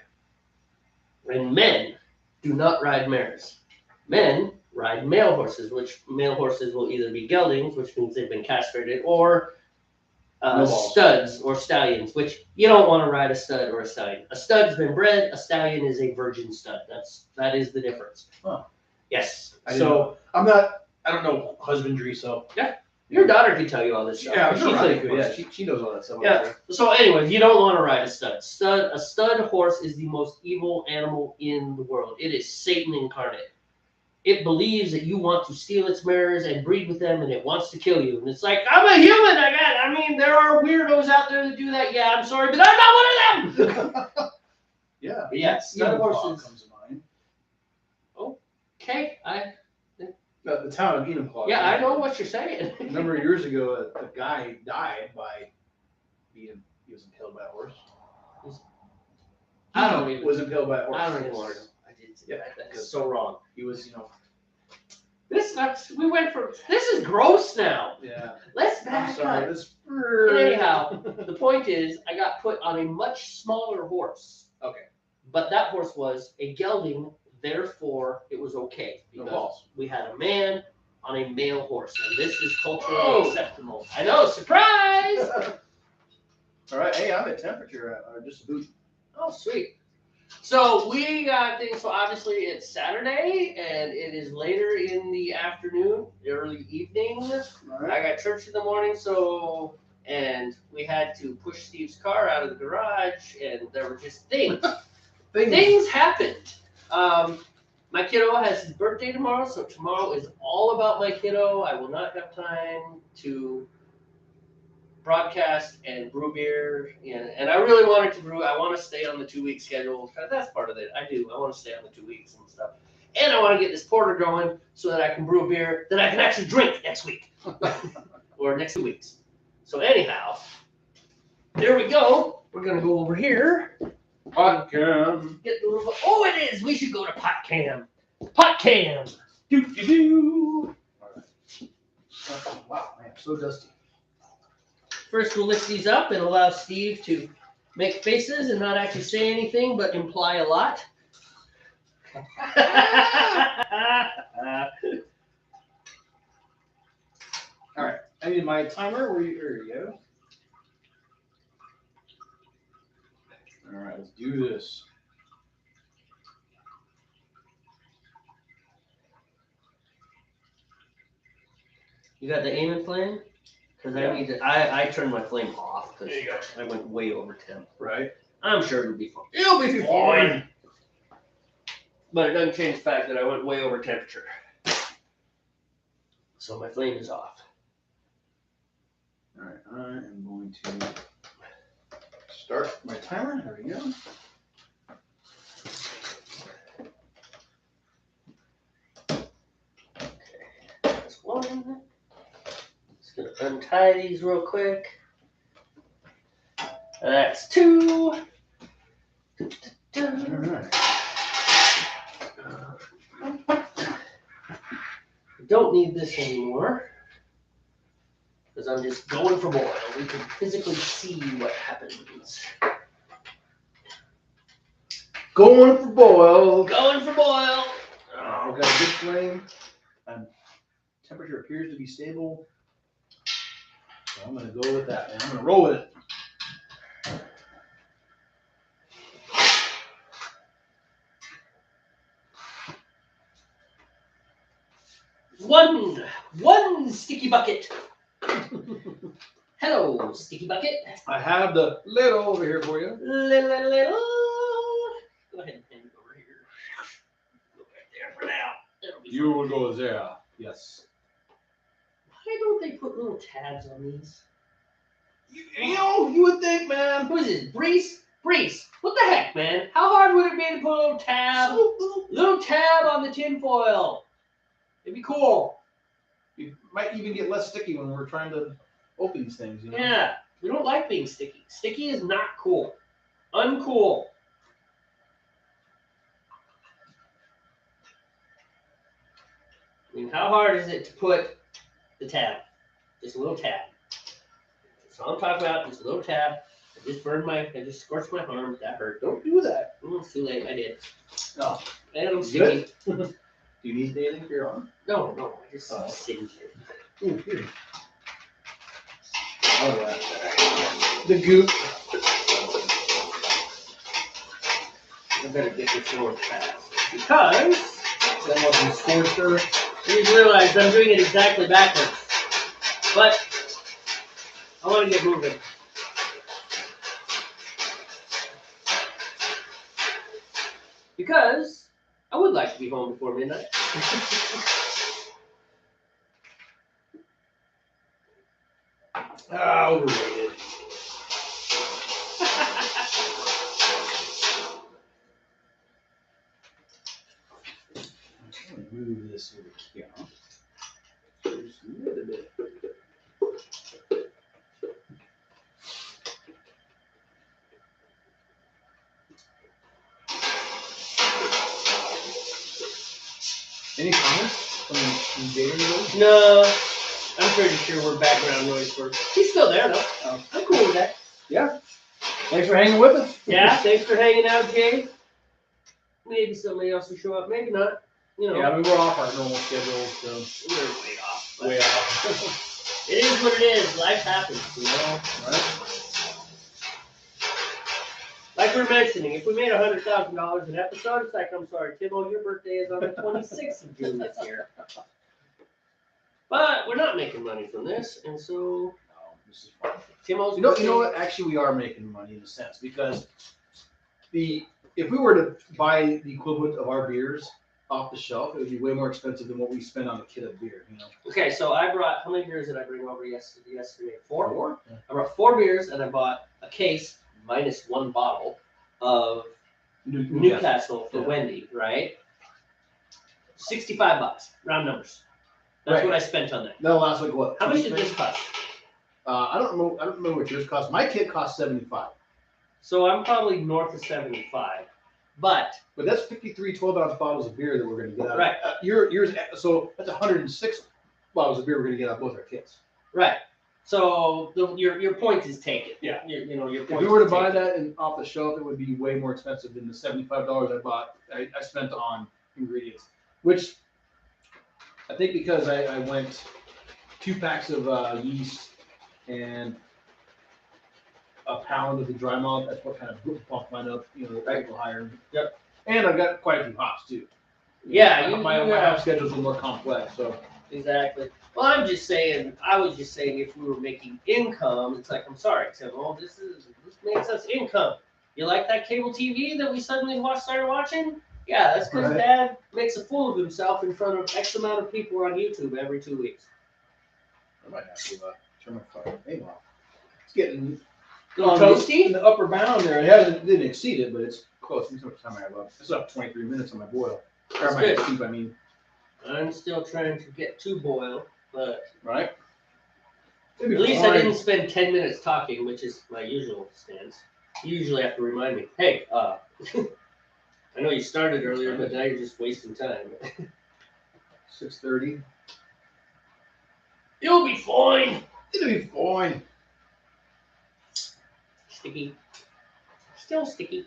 A: And men do not ride mares. Men ride male horses, which male horses will either be geldings, which means they've been castrated, or studs or stallions, which you don't want to ride a stud or a stallion. A stud's been bred, a stallion is a virgin stud. That is the difference.
B: Huh.
A: Yes.
B: I don't know husbandry, so.
A: Yeah. Your daughter can tell you all this stuff.
B: Yeah,
A: she's really
B: good. Yeah, she knows all that stuff.
A: Yeah. So anyways, you don't want to ride a stud. A stud horse is the most evil animal in the world. It is Satan incarnate. It believes that you want to steal its mares and breed with them, and it wants to kill you. And it's like, I'm a human. I mean, there are weirdos out there that do that. Yeah, I'm sorry, but I'm not one of them.
B: Yeah.
A: But yeah, stud horses
B: comes to mind.
A: Okay,
B: the town of Enumclaw.
A: Yeah, I know what you're saying.
B: A number of years ago, a guy died by he was impaled by a horse.
A: I don't even.
B: Was impaled by a horse.
A: I don't even want to know. I did.
B: Yeah,
A: that's so wrong.
B: He was,
A: We went from. This is gross now.
B: Yeah.
A: Let's
B: I'm
A: back
B: sorry.
A: up.
B: This.
A: Anyhow, the point is, I got put on a much smaller horse.
B: Okay.
A: But that horse was a gelding, therefore it was okay because we had a man on a male horse, and this is culturally acceptable. I know, surprise!
B: All right, hey, I'm at temperature, just a boot.
A: Oh, sweet. So we got things. So obviously it's Saturday, and it is later in the afternoon, early evening.
B: All right.
A: I got church in the morning, and we had to push Steve's car out of the garage, and there were just things. Things happened. My kiddo has his birthday tomorrow, so tomorrow is all about my kiddo. I will not have time to broadcast and brew beer, and I really wanted to brew. I want to stay on the 2-week schedule. That's part of it. I do. I want to stay on the 2 weeks and stuff. And I want to get this porter going so that I can brew a beer that I can actually drink next week or next 2 weeks. So anyhow, there we go. We're going to go over here.
B: Pot cam.
A: Get the little, it is. We should go to Pot Cam. Pot Cam.
B: Do. All right. Wow, man, so dusty.
A: First, we'll lift these up and allow Steve to make faces and not actually say anything, but imply a lot.
B: All right, I need my timer. There you go. All right, let's do this.
A: You got the aiming flame? Because I turned my flame off because I went way over temp.
B: Right.
A: I'm sure it'll be fine. It'll be fine. But it doesn't change the fact that I went way over temperature. So my flame is off.
B: All right, I am going to start my timer. There we go.
A: Okay, that's one. Just gonna untie these real quick. That's two.
B: All right.
A: Don't need this anymore because I'm just going for boil. We can physically see what happens.
B: Going for boil.
A: Going for boil.
B: I've got a good flame. Temperature appears to be stable. So I'm going to go with that, man. I'm going to roll with it.
A: One sticky bucket. Hello, sticky bucket.
B: I have the lid over here for you.
A: Little. Go ahead and hand it over here. Go back there for now.
B: You will go there. Yes.
A: Why don't they put little tabs on these?
B: You would think, man.
A: Who is this? Breeze. What the heck, man? How hard would it be to put a little tab? Little tab on the tin foil. It'd be cool.
B: It might even get less sticky when we're trying to open these things. You know?
A: Yeah, we don't like being sticky. Sticky is not cool. Uncool. I mean, how hard is it to put the tab? Just a little tab. That's all I'm talking about. Just a little tab. I just scorched my arm. That hurt. Don't do that. It's too late. I did.
B: Oh.
A: And I'm sticky.
B: Do you need anything for your arm?
A: No. I just singed it.
B: Ooh, here. All right. The goop.
A: I better get this going fast. Because
B: that wasn't scorched or
A: you realize I'm doing it exactly backwards. But I want to get moving. Because I would like to be home before midnight.
B: overrated. I'm going to move this over here. Any comments from Jamey?
A: No, I'm pretty sure we're background noise for. He's still there though. I'm cool with that.
B: Yeah. Thanks for hanging with us.
A: Yeah, thanks for hanging out, Jay. Maybe somebody else will show up, maybe not. You know.
B: Yeah, I mean, we're off our normal schedule, so
A: We're way off.
B: way off.
A: It is what it is. Life happens, you know.
B: Right?
A: Like we were mentioning, if we made $100,000 an episode, it's like, I'm sorry, Timo, your birthday is on the 26th of June this year. But we're not making money from this, and so
B: No, this is fun.
A: Timo's.
B: You know what? Actually, we are making money in a sense because if we were to buy the equivalent of our beers off the shelf, it would be way more expensive than what we spend on a kit of beer. You know.
A: Okay, so I brought, how many beers did I bring over yesterday? 4?
B: 4? Yeah.
A: I brought 4 beers, and I bought a case minus 1 bottle of Newcastle for Wendy, right? $65, round numbers. That's what I spent on that.
B: That'll last like what?
A: How much did this cost?
B: I don't remember what yours cost. My kit cost 75.
A: So I'm probably north of 75, but
B: that's 53 12-ounce bottles of beer that we're going to get out.
A: Right.
B: Yours. So that's 106 bottles of beer we're going to get out of both our kits.
A: Right. So your point is taken.
B: Yeah.
A: Your point.
B: If we were to buy that off the shelf, it would be way more expensive than the $75 I spent on ingredients, which I think because I went 2 packs of yeast and a pound of the dry malt. That's what kind of pumped mine up, a little higher.
A: Yep.
B: And I've got quite a few hops too.
A: Yeah,
B: my hop schedule's a little more complex, so.
A: Exactly. Well, I was just saying, if we were making income, it's like, I'm sorry, Tim, this makes us income. You like that cable TV that we suddenly started watching? Yeah, that's because Dad makes a fool of himself in front of X amount of people on YouTube every 2 weeks.
B: I might have to turn my fucking thing off. It's getting
A: toasty
B: in the upper bound there. It didn't exceed it, but it's close. How much time I have left? It's up 23 minutes on my boil. Or my steep, I mean.
A: I'm still trying to get to boil, but
B: right.
A: At least I didn't spend 10 minutes talking, which is my usual stance. You usually have to remind me, hey, I know you started earlier, but now you're just wasting time.
B: 6:30.
A: You'll be fine.
B: It'll be fine.
A: Sticky. Still sticky.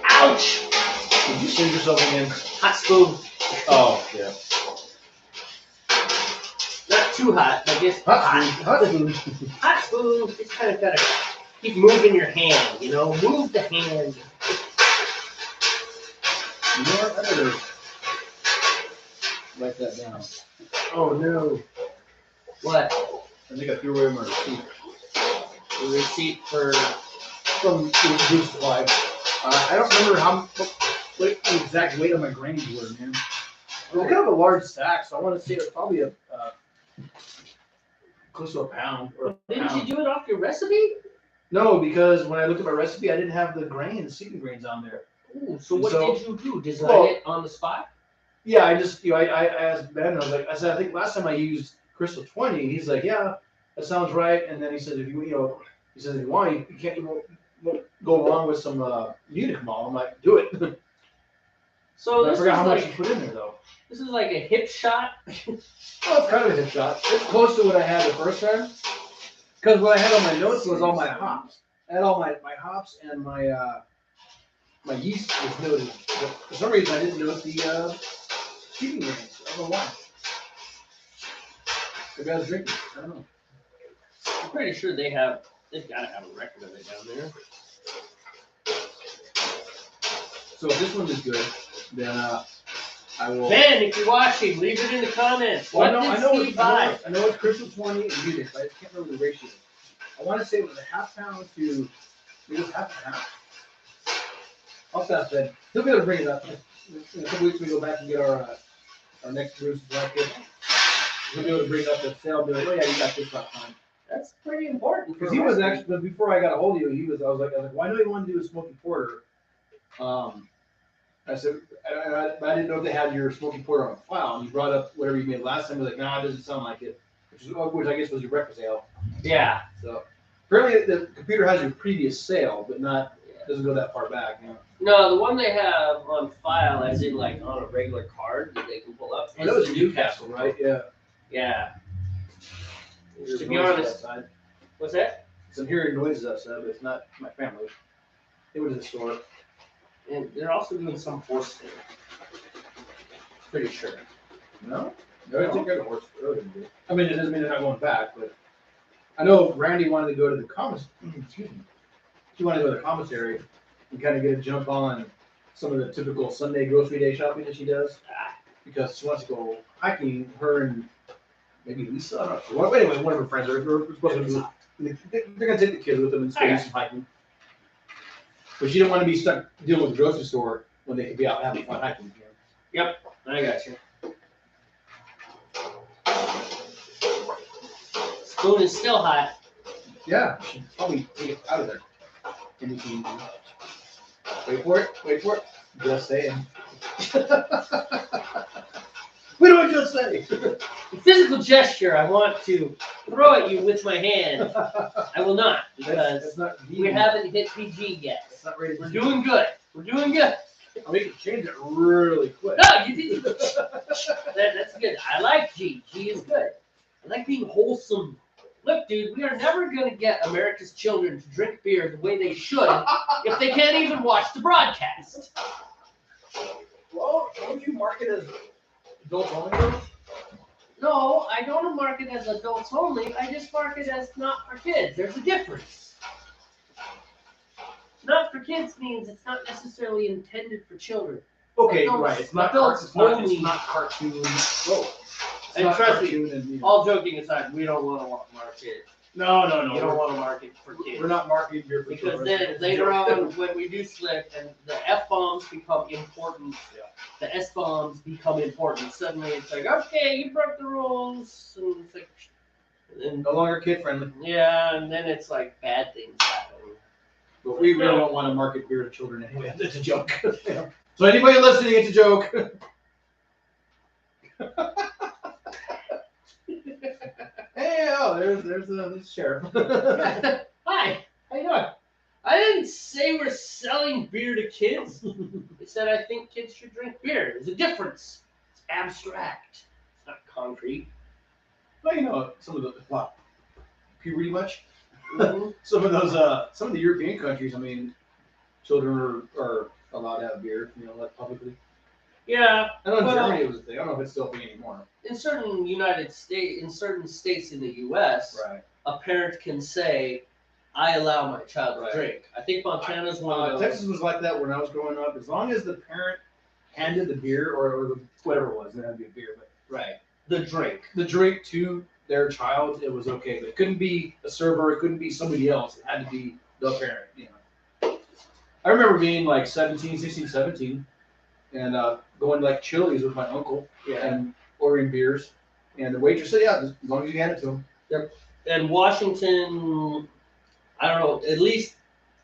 A: Ouch!
B: Did you send yourself again?
A: Hot spoon.
B: Oh, yeah.
A: Not too hot, but just
B: hot spoon.
A: Hot spoon. Just kind of gotta keep moving your hand, Move the hand.
B: You know what? I better write that down.
A: Oh, no. What?
B: I think I threw away my receipt.
A: The receipt from
B: the Blue Supply. I don't remember what the exact weight of my grains were, man. It was kind of a large stack, so I want to say it's probably close to a pound.
A: Didn't you do it off your recipe?
B: No, because when I looked at my recipe, I didn't have the seeding grains on there.
A: Ooh, so what did you do? Design it on the spot?
B: Yeah, I just, I asked Ben, I said, I think last time I used Crystal 20, he's like, yeah, that sounds right. And then he said, if you want, you won't go along with some Munich malt. I'm like, do it.
A: So
B: I forgot how much you put in there though.
A: This is like a hip shot.
B: Well, it's kind of a hip shot. It's close to what I had the first time. Because what I had on my notes was all my hops. I had all my hops and my my yeast was noted. But for some reason, I didn't note the seeding grains. I don't know why. Maybe I was drinking. I don't know.
A: I'm pretty sure they've got to have a record of it down there.
B: So if this one is good, then I will.
A: Ben, if you're watching, leave it in the comments.
B: Well,
A: I know
B: it's Crystal 20 and Munich, but I just can't remember the ratio. I want to say it was a half pound to maybe half a pound. I'll stop Ben. He'll be able to bring it up. In a couple weeks, we go back and get our next brew supply kit. He'll be able to bring it up at sale. Be like, oh yeah, you got this last time.
A: That's pretty important.
B: Because he was actually, but before I got a hold of you, I was like, well, I know you want to do a Smokey Porter. I said, I didn't know if they had your Smokey Porter on file. And you brought up whatever you made last time. I was like, nah, it doesn't sound like it. Which I guess was your breakfast ale.
A: Yeah.
B: So apparently the computer has your previous sale, but not Doesn't go that far back, you know.
A: No, the one they have on file, as in like on a regular card that they can pull up,
B: That was Newcastle, right? Yeah.
A: Yeah.
B: There's
A: To be
B: noises
A: honest,
B: outside.
A: what's that?
B: So I'm hearing noises outside, but it's not my family. They went to the store.
A: And they're also doing some horse thing. Pretty sure.
B: No? I don't think they're the horse. I mean, it doesn't mean they're not going back, but I know Randy wanted to go to the excuse me. She wanted to go to the commissary and kind of get a jump on some of the typical Sunday grocery day shopping that she does. Because she wants to go hiking, her and maybe Lisa, I don't know. Well, anyway, one of her friends are supposed to do, they're going to take the kids with them and do some hiking. But she didn't want to be stuck dealing with the grocery store when they could be out having fun hiking.
A: Yep, I got you. Spoon is still hot.
B: Yeah, she should probably take it out of there. And you can wait for it. Just saying. What do I just say?
A: The physical gesture I want to throw at you with my hand, I will not, because we haven't hit PG yet.
B: It's not ready.
A: We're doing good. We're doing good.
B: We can change it really quick.
A: No, you didn't. That's good. I like G. G is good. I like being wholesome. Look, dude, we are never going to get America's children to drink beer the way they should if they can't even watch the broadcast.
B: Well, don't you mark it as adults only?
A: No, I don't mark it as adults only. I just mark it as not for kids. There's a difference. Not for kids means it's not necessarily intended for children.
B: Okay,
A: Adults,
B: right. It's not
A: adults
B: only. It's not cartoon. Whoa.
A: And trust me, all joking aside, we don't want to market it.
B: No.
A: You don't want to market for kids.
B: We're not marketing beer for
A: because
B: children.
A: then later on, when we do slip and the F-bombs become important, the S-bombs become important. Suddenly it's like, okay, you broke the rules. And it's like,
B: and no longer kid friendly.
A: Yeah, and then it's like bad things happen.
B: But we really don't want to market beer to children anyway. It's a joke. Yeah. So anybody listening, it's a joke. Hey, oh, there's the sheriff.
A: Hi, how you doing? I didn't say we're selling beer to kids. I said I think kids should drink beer. There's a difference. It's abstract. It's not concrete.
B: Well, you know, some of the puberty much.
A: Mm-hmm.
B: Some of the European countries, I mean, children are allowed to have beer, you know, like publicly.
A: Yeah.
B: I know in Germany it was a thing. I don't know if it's still a thing anymore.
A: In certain states in the U.S.,
B: right,
A: a parent can say, "I allow my child to drink." I think Montana's one of those.
B: Texas was like that when I was growing up. As long as the parent handed the beer or the, whatever it was, it had to be a beer, but
A: right, the drink
B: to their child, it was okay. But it couldn't be a server. It couldn't be somebody else. It had to be the parent. You know. I remember being like 16, 17. And going to like Chili's with my uncle and ordering beers. And the waitress said, yeah, as long as you hand it to him.
A: Yep. And Washington, I don't know, at least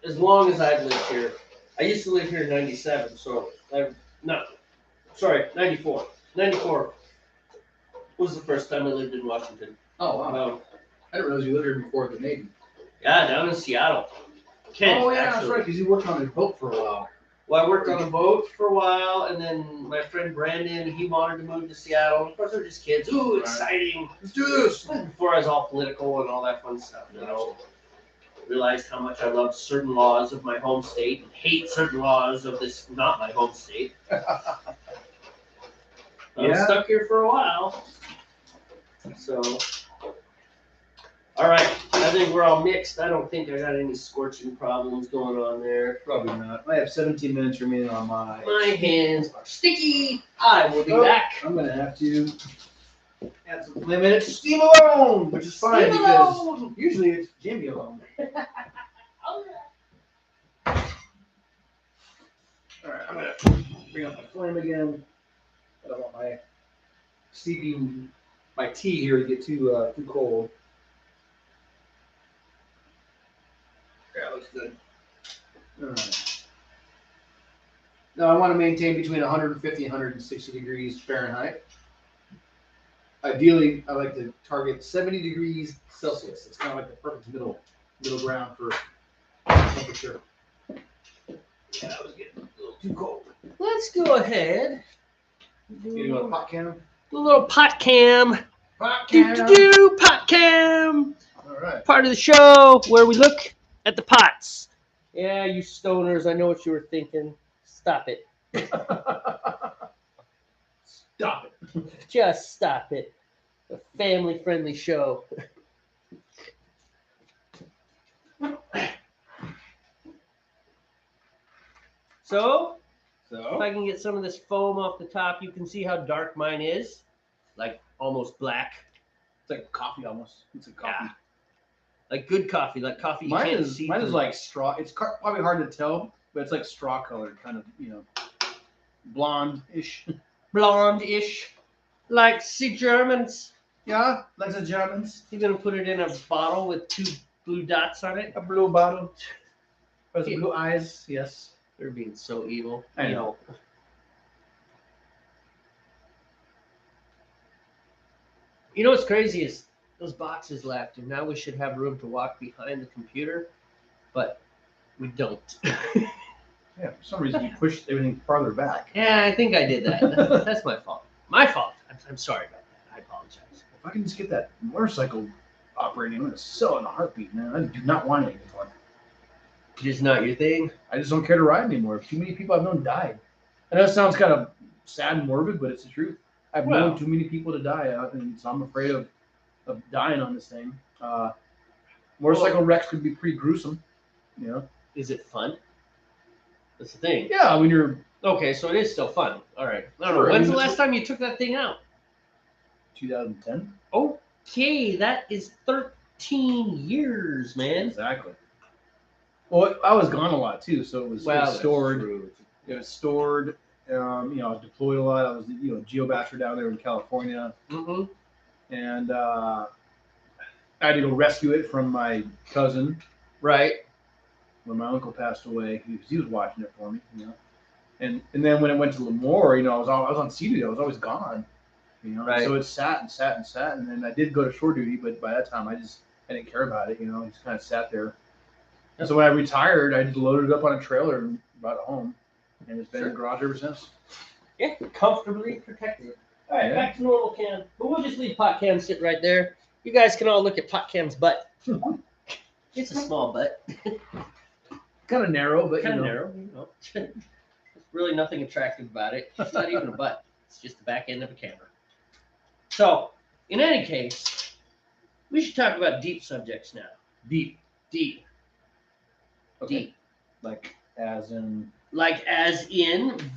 A: as long as I've lived here. I used to live here in 97, so 94. 94 was the first time I lived in Washington.
B: Oh, wow. I didn't realize you lived here before the Navy.
A: Yeah, down in Seattle.
B: Kent, that's right, because you worked on a boat for a while.
A: Well, I worked on a boat for a while, and then my friend Brandon, he wanted to move to Seattle. Of course, they're just kids. Ooh, exciting.
B: Let's do this.
A: Before I was all political and all that fun stuff, you know. Realized how much I loved certain laws of my home state and hate certain laws of this not my home state. I was stuck here for a while. So, all right. I think we're all mixed. I don't think I got any scorching problems going on there.
B: Probably not. I have 17 minutes remaining on my...
A: My hands are sticky. I will be back.
B: I'm going to have to add some limited steam alone, which is fine because usually it's Jamey alone. All right, I'm going to bring up my flame again. I don't want my steeping my tea here to get too cold. Yeah, looks good. All right. Now I want to maintain between 150 and 160 degrees Fahrenheit. Ideally, I like to target 70 degrees Celsius. It's kind of like the perfect middle ground for temperature. Yeah, I was getting a little too cold.
A: Let's go ahead.
B: You want a pot cam?
A: Do a little pot cam.
B: Pot
A: Do pot cam.
B: All right.
A: Part of the show where we look at the pots. Yeah, you stoners, I know what you were thinking. Stop it.
B: Stop it.
A: Just stop it. A family-friendly show. So, if I can get some of this foam off the top, you can see how dark mine is. Like almost black.
B: It's like coffee almost. It's like coffee.
A: Yeah. Like good coffee, like coffee you
B: Mine
A: can't
B: is
A: see.
B: mine is
A: through.
B: like straw. It's probably hard to tell, but it's like straw colored, kind of, blonde-ish.
A: Blonde-ish. Like the Germans.
B: Yeah, like the Germans.
A: You're gonna put it in a bottle with 2 blue dots on it.
B: A blue bottle. Or the blue eyes, yes.
A: They're being so evil.
B: I know.
A: You know what's crazy is those boxes left, and now we should have room to walk behind the computer, but we don't.
B: Yeah, for some reason you pushed everything farther back.
A: Yeah, I think I did that. That's my fault. My fault. I'm sorry about that. I apologize.
B: If I can just get that motorcycle operating, I'm gonna sell it in a heartbeat, man. I do not want it anymore.
A: Just not your thing.
B: I just don't care to ride anymore. Too many people I've known died. I know it sounds kind of sad and morbid, but it's the truth. I've known too many people to die, and so I'm afraid of dying on this thing. Motorcycle wrecks could be pretty gruesome,
A: Is it fun? That's the thing.
B: Yeah, when you're
A: Okay, so it is still fun. All right. I don't know.
B: Sure, I
A: When's
B: mean,
A: the last time you took that thing out?
B: 2010.
A: Okay, that is 13 years, man.
B: Exactly. Well, I was gone a lot too, so it was stored.
A: True.
B: It was stored. I was deployed a lot. I was, geobachelor down there in California,
A: Mm-hmm.
B: and I had to go rescue it from my cousin
A: Right.
B: when my uncle passed away. He was watching it for me, And then when it went to Lemoore, I was on sea duty. I was always gone,
A: Right.
B: So it sat, and then I did go to shore duty, but by that time I didn't care about it. It just kind of sat there. And so when I retired, I just loaded it up on a trailer and brought it home, and it's been in the garage ever since.
A: Yeah, comfortably protected. All right,
B: Yeah.
A: back to normal cam. But we'll just leave pot cam sit right there. You guys can all look at pot cam's butt. It's a small butt.
B: Kind of narrow, but
A: Kind of narrow. There's really nothing attractive about it. It's not even a butt. It's just the back end of a camera. So, in any case, we should talk about deep subjects now. Deep.
B: Okay.
A: Deep.
B: Like as in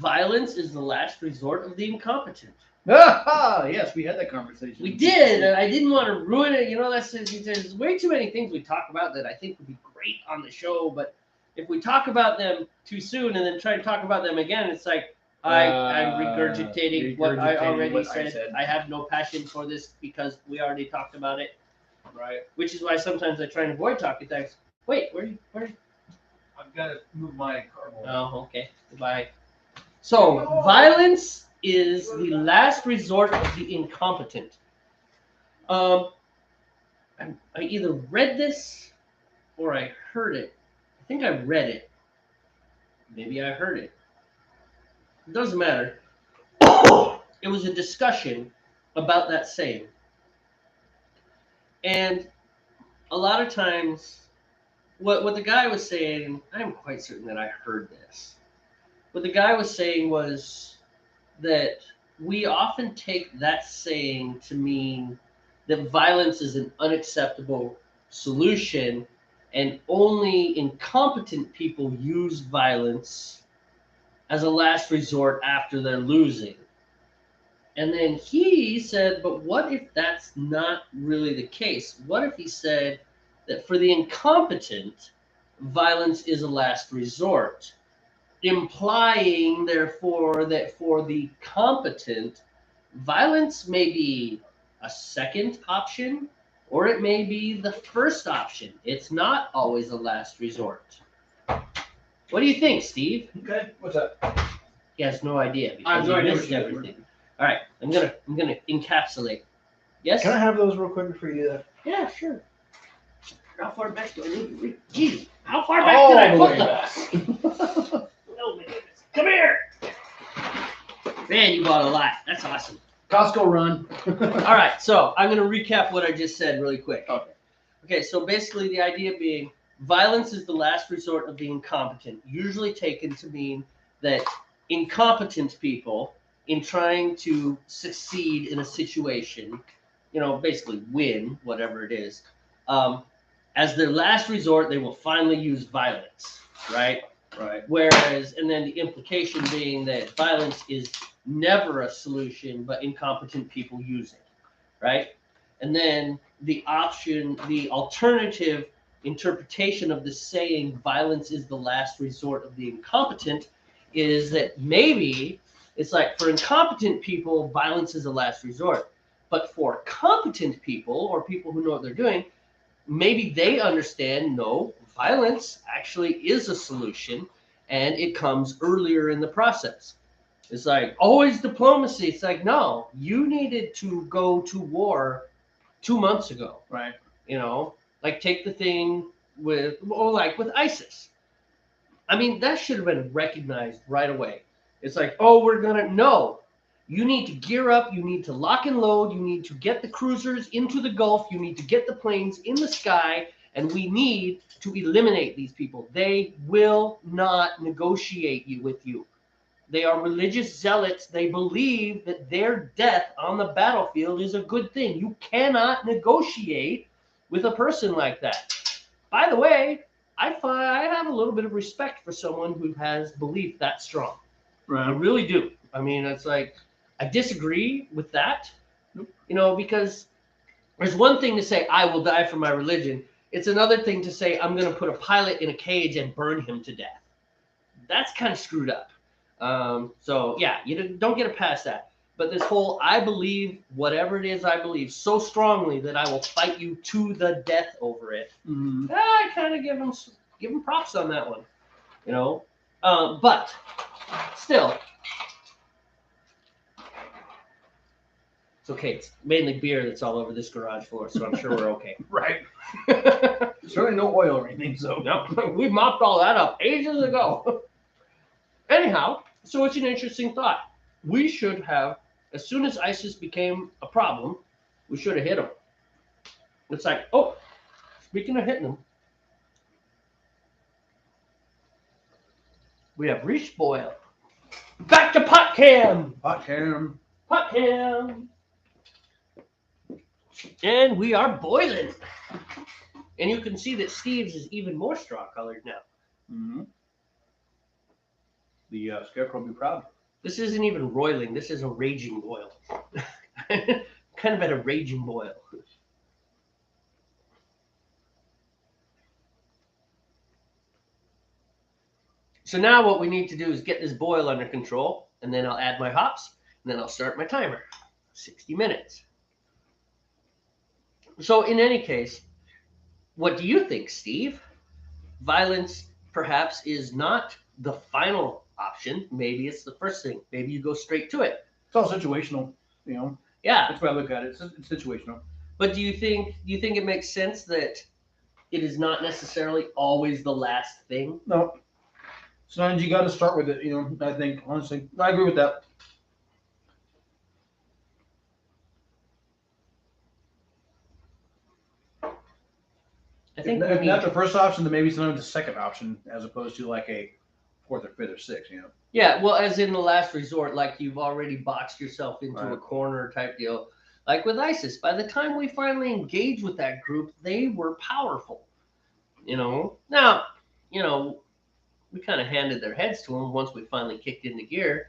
A: violence is the last resort of the incompetent.
B: Yes, we had that conversation.
A: We did, and I didn't want to ruin it. There's way too many things we talk about that I think would be great on the show, but if we talk about them too soon and then try to talk about them again, it's like I'm regurgitating what I already said. I have no passion for this because we already talked about it.
B: Right.
A: Which is why sometimes I try and avoid talking things. Wait, where?
B: I've got to move my cardboard.
A: Oh, okay. Goodbye. So, violence is the last resort of the incompetent. I either read this or I heard it. I think I read it. Maybe I heard it. It doesn't matter. It was a discussion about that saying. And a lot of times, what the guy was saying, I'm quite certain that I heard this. What the guy was saying was that we often take that saying to mean that violence is an unacceptable solution and only incompetent people use violence as a last resort after they're losing. And then he said, but what if that's not really the case? What if he said that for the incompetent, violence is a last resort, implying, therefore, that for the competent, violence may be a second option, or it may be the first option. It's not always a last resort. What do you think, Steve?
B: Okay, what's that?
A: He has no idea
B: I have
A: because
B: no
A: he
B: idea
A: missed
B: what you're
A: everything. All right, I'm gonna encapsulate. Yes.
B: Can I have those real quick before you do that?
A: Yeah, sure. How far back do I need to read? Jeez, how far back did I put them? you bought a lot. That's awesome.
B: Costco run.
A: All right, so I'm going to recap what I just said really quick.
B: Okay.
A: Okay, so basically the idea being violence is the last resort of the incompetent, usually taken to mean that incompetent people, in trying to succeed in a situation, basically win whatever it is, as their last resort, they will finally use violence, right?
B: Right.
A: Whereas, and then the implication being that violence is never a solution, but incompetent people use it, right? And then the alternative interpretation of this saying, violence is the last resort of the incompetent, is that maybe it's like for incompetent people, violence is the last resort. But for competent people or people who know what they're doing, maybe they understand, no, violence actually is a solution and it comes earlier in the process. It's like always diplomacy. It's like, no, you needed to go to war 2 months ago.
B: Right.
A: Like take the thing with ISIS. I mean, that should have been recognized right away. It's like, oh, no. You need to gear up. You need to lock and load. You need to get the cruisers into the Gulf. You need to get the planes in the sky. And we need to eliminate these people. They will not negotiate with you. They are religious zealots. They believe that their death on the battlefield is a good thing. You cannot negotiate with a person like that. By the way, I have a little bit of respect for someone who has belief that strong.
B: Right.
A: I really do. I mean, it's like, I disagree with that, because there's one thing to say, I will die for my religion. It's another thing to say, I'm going to put a pilot in a cage and burn him to death. That's kind of screwed up. So, yeah, you don't get past that. But this whole, I believe whatever it is I believe so strongly that I will fight you to the death over it.
B: Mm-hmm.
A: I kind of give him props on that one, but still, it's okay. It's mainly beer that's all over this garage floor, so I'm sure we're okay.
B: Right. Certainly no oil or anything, so.
A: No, we mopped all that up ages ago. Anyhow, so it's an interesting thought. We should have, as soon as ISIS became a problem, we should have hit them. It's like, oh, speaking of hitting them, we have reached boil. Back to pot cam.
B: Pot cam.
A: Pot cam. And we are boiling. And you can see that Steve's is even more straw colored now.
B: Mm-hmm. The scarecrow will be proud.
A: This isn't even roiling. This is a raging boil. Kind of at a raging boil. So now what we need to do is get this boil under control, and then I'll add my hops, and then I'll start my timer. 60 minutes. So in any case, what do you think, Steve? Violence perhaps is not the final option. Maybe it's the first thing. Maybe you go straight to it.
B: It's all situational,
A: Yeah.
B: That's the way I look at it. It's situational.
A: But do you think it makes sense that it is not necessarily always the last thing?
B: No. Sometimes you got to start with it, I think, honestly. I agree with that.
A: I think
B: if not the first option, then maybe sometimes the second option, as opposed to like a fourth or fifth or sixth,
A: Yeah, well, as in the last resort, like you've already boxed yourself into
B: Right.
A: a corner type deal. Like with ISIS, by the time we finally engaged with that group, they were powerful. Now, we kind of handed their heads to them once we finally kicked into gear.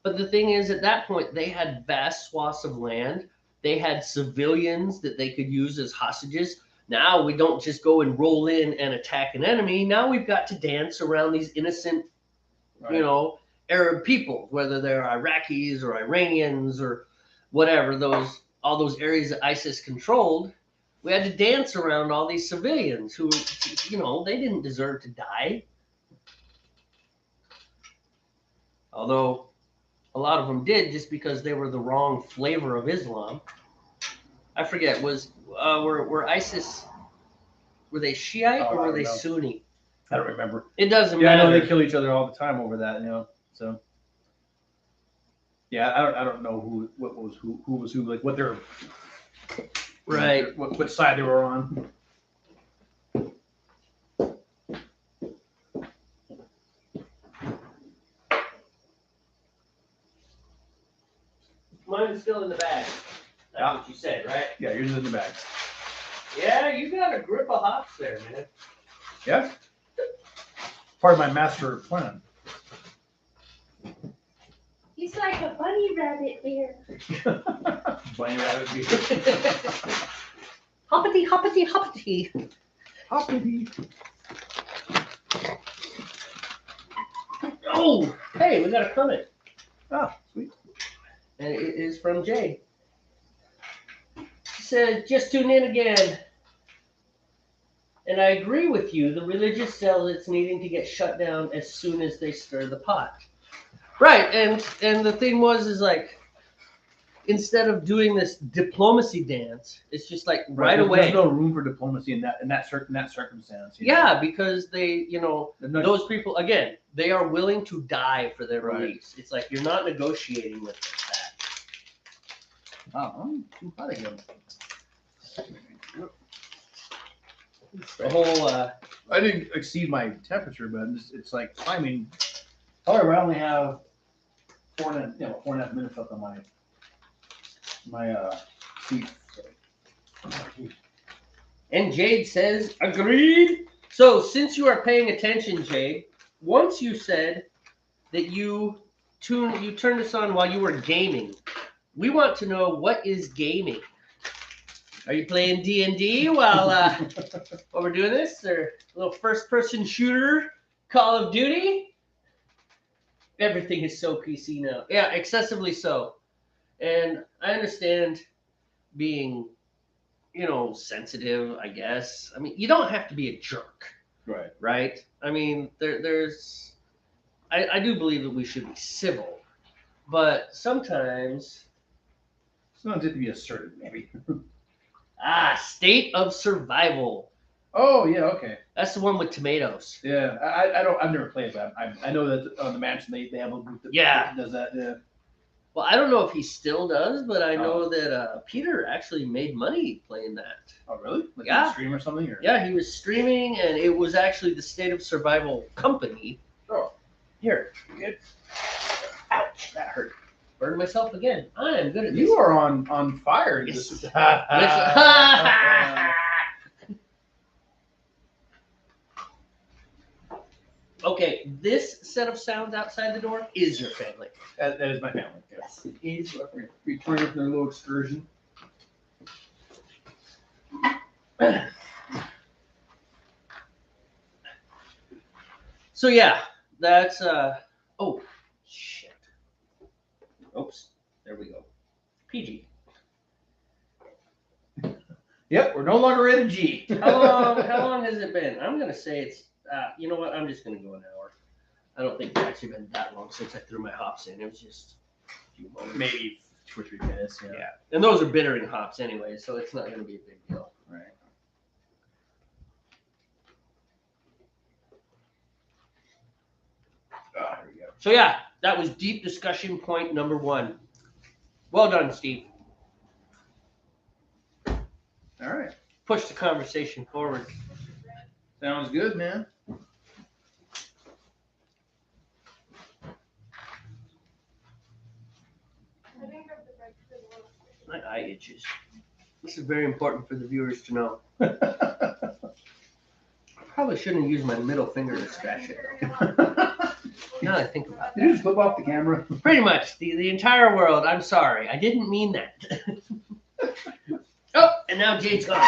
A: But the thing is, at that point, they had vast swaths of land. They had civilians that they could use as hostages. Now we don't just go and roll in and attack an enemy. Now we've got to dance around these innocent,
B: Right.
A: Arab people, whether they're Iraqis or Iranians or whatever, all those areas that ISIS controlled. We had to dance around all these civilians who, they didn't deserve to die. Although a lot of them did, just because they were the wrong flavor of Islam. I forget, were ISIS, were they Shiite or were they Sunni?
B: I don't remember.
A: It doesn't
B: Yeah,
A: matter.
B: I know they kill each other all the time over that, so. Yeah, I don't know who was who, like what their
A: Right.
B: what side they were on.
A: Mine's still in the bag. That's what you said, right?
B: Yeah, yours is in the bag.
A: Yeah, you got a grip of hops there, man.
B: Yeah. Part of my master plan.
C: He's like a bunny rabbit bear.
B: Bunny rabbit beer.
A: Hoppity, hoppity, hoppity.
B: Hoppity.
A: Oh, hey, we got a comment.
B: Oh, sweet.
A: And it is from Jay. She said, just tune in again. And I agree with you. The religious zealots needing to get shut down as soon as they stir the pot. Right, and the thing is like, instead of doing this diplomacy dance, it's just like right away.
B: There's no room for diplomacy in that circumstance.
A: Yeah, because they, those people, again, they are willing to die for their release. It's like you're not negotiating with that.
B: Wow, I'm too hot again.
A: The whole.
B: I didn't exceed my temperature, but it's like timing. However, I only have 4.5 minutes left on my seat.
A: And Jade says, agreed. So since you are paying attention, Jade, once you said that you turned us on while you were gaming, we want to know, what is gaming? Are you playing D&D while we're doing this, or a little first-person shooter, Call of Duty? Everything is so PC now. Yeah, excessively so. And I understand being, sensitive, I guess. I mean, you don't have to be a jerk. Right? I mean, I do believe that we should be civil, but sometimes
B: have to be assertive, maybe.
A: State of Survival.
B: Oh yeah, okay.
A: That's the one with tomatoes.
B: Yeah, I've never played that. I know that on the mansion they have a group that does that. Yeah.
A: Well, I don't know if he still does, but I know that Peter actually made money playing that.
B: Oh really? Like
A: Yeah.
B: Stream or something? Or?
A: Yeah, he was streaming, and it was actually the State of Survival company.
B: Oh.
A: Here, good. Ouch, that hurt. Burned myself again. I am good at this.
B: You are on fire.
A: Yes. Okay, this set of sounds outside the door is your family.
B: That is my family.
A: Yes, it is.
B: Returning from their little excursion.
A: So yeah, that's oh shit. Oops, there we go. PG.
B: Yep, we're no longer rated G.
A: How long has it been? I'm gonna say it's you know what? I'm just gonna go an hour. I don't think it's actually been that long since I threw my hops in. It was just a few moments.
B: Maybe 2 or 3 minutes.
A: Yeah. And those are bittering hops anyway, so it's not gonna be a big deal.
B: Right. Here we go.
A: So yeah, that was deep discussion point number 1. Well done, Steve.
B: All right.
A: Push the conversation forward.
B: Sounds good, man.
A: My eye itches. This is very important for the viewers to know. Probably shouldn't use my middle finger to scratch it. Now I think about
B: Did you
A: that.
B: just flip off the camera?
A: Pretty much, the entire world. I'm sorry. I didn't mean that. Oh, and now Jade's gone.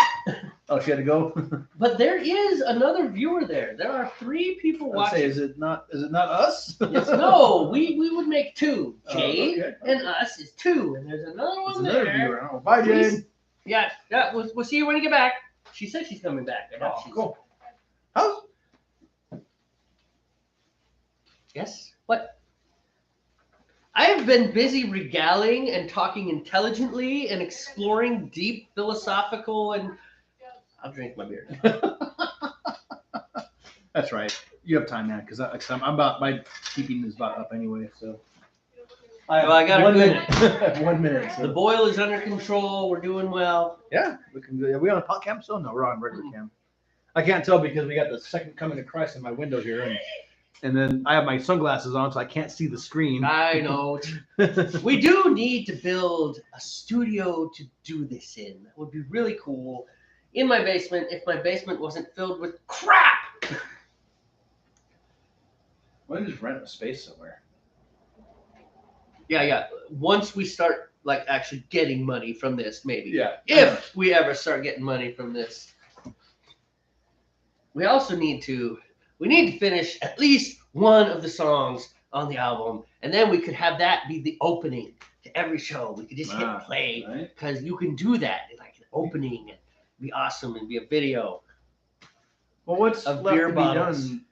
B: Oh, she had to go.
A: But there is another viewer there. There are 3 people
B: I'd
A: watching.
B: say, is it not us?
A: Yes, no, we would make 2. Jade
B: okay.
A: and us is 2, and there's another one
B: There's another
A: there.
B: viewer. Oh, bye, Jade.
A: Yeah, we'll see you when you get back. She said she's coming back. I know
B: Oh,
A: she's...
B: cool. How's
A: Yes? What? I have been busy regaling and talking intelligently and exploring deep philosophical and... I'll drink my beer now.
B: That's right. You have time, man, because I'm about, my keeping is about up anyway. So
A: Well, I got a
B: 1
A: good-
B: minute. 1 minute.
A: The
B: So.
A: boil is under control. We're doing well.
B: Yeah, we can. Are we on a pot cam still? No, we're on regular cam. I can't tell because we got the second coming of Christ in my window here, and then I have my sunglasses on, so I can't see the screen.
A: I know. We do need to build a studio to do this in. That would be really cool. In my basement, if my basement wasn't filled with crap.
B: Why don't you just rent a space somewhere?
A: Yeah. Once we start like actually getting money from this, maybe.
B: Yeah.
A: If we ever start getting money from this. We also need to finish at least one of the songs on the album, and then we could have that be the opening to every show. We could just hit play because you can do that, like an opening, and be awesome, and be a video.
B: Well, what's
A: of
B: left
A: beer
B: to be
A: bottles.
B: done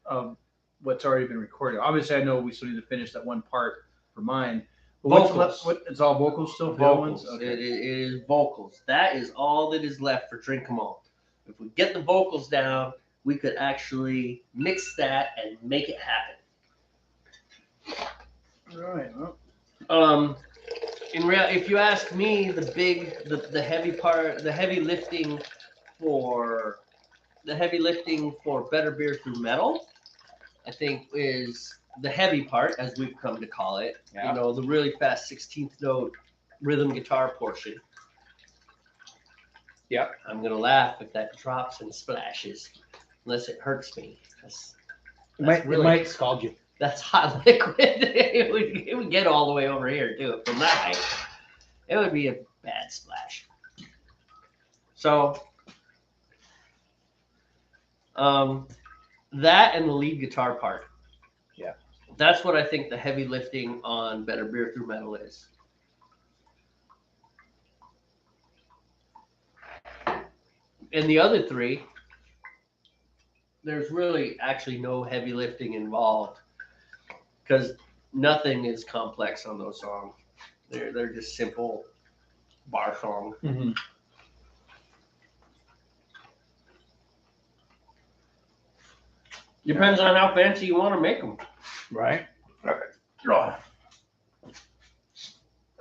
B: of what's already been recorded? Obviously, I know we still need to finish that one part for mine. But what's
A: Vocals.
B: left? It's all vocals still? For the other
A: Vocals.
B: ones?
A: It is vocals. That is all that is left for Drink 'Em All. If we get the vocals down, we could actually mix that and make it happen.
B: All right. Well.
A: In real, if you ask me, the heavy part, the heavy lifting for Better Beer Through Metal, I think is the heavy part, as we've come to call it.
B: Yeah.
A: You know, the really fast 16th note rhythm guitar portion.
B: Yep.
A: I'm gonna laugh if that drops and splashes, unless it hurts me.
B: It might scald you.
A: That's hot liquid. It would get all the way over here too. From that height, it would be a bad splash. So, that and the lead guitar part.
B: Yeah.
A: That's what I think the heavy lifting on Better Beer Through Metal is. And the other three, there's really actually no heavy lifting involved because nothing is complex on those songs. They're just simple bar songs.
B: Mm-hmm.
A: Depends on how fancy you want to make them.
B: Right.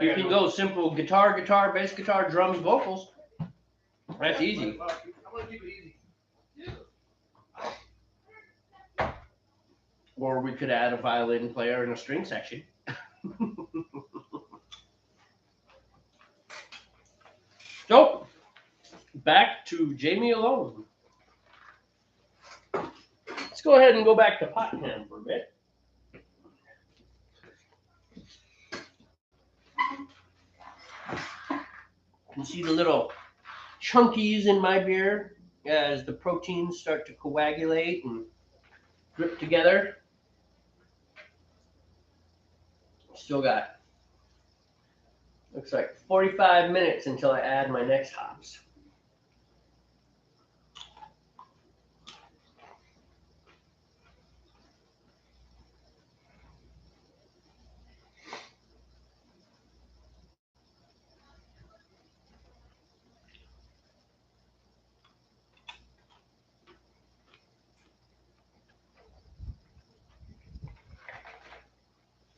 A: You can go simple guitar, bass guitar, drums, vocals. That's easy.
B: I'm gonna keep it easy.
A: Or we could add a violin player and a string section. So, back to Jamey alone. Let's go ahead and go back to pot can for a bit. You can see the little chunkies in my beer as the proteins start to coagulate and drip together. Still got, looks like 45 minutes until I add my next hops.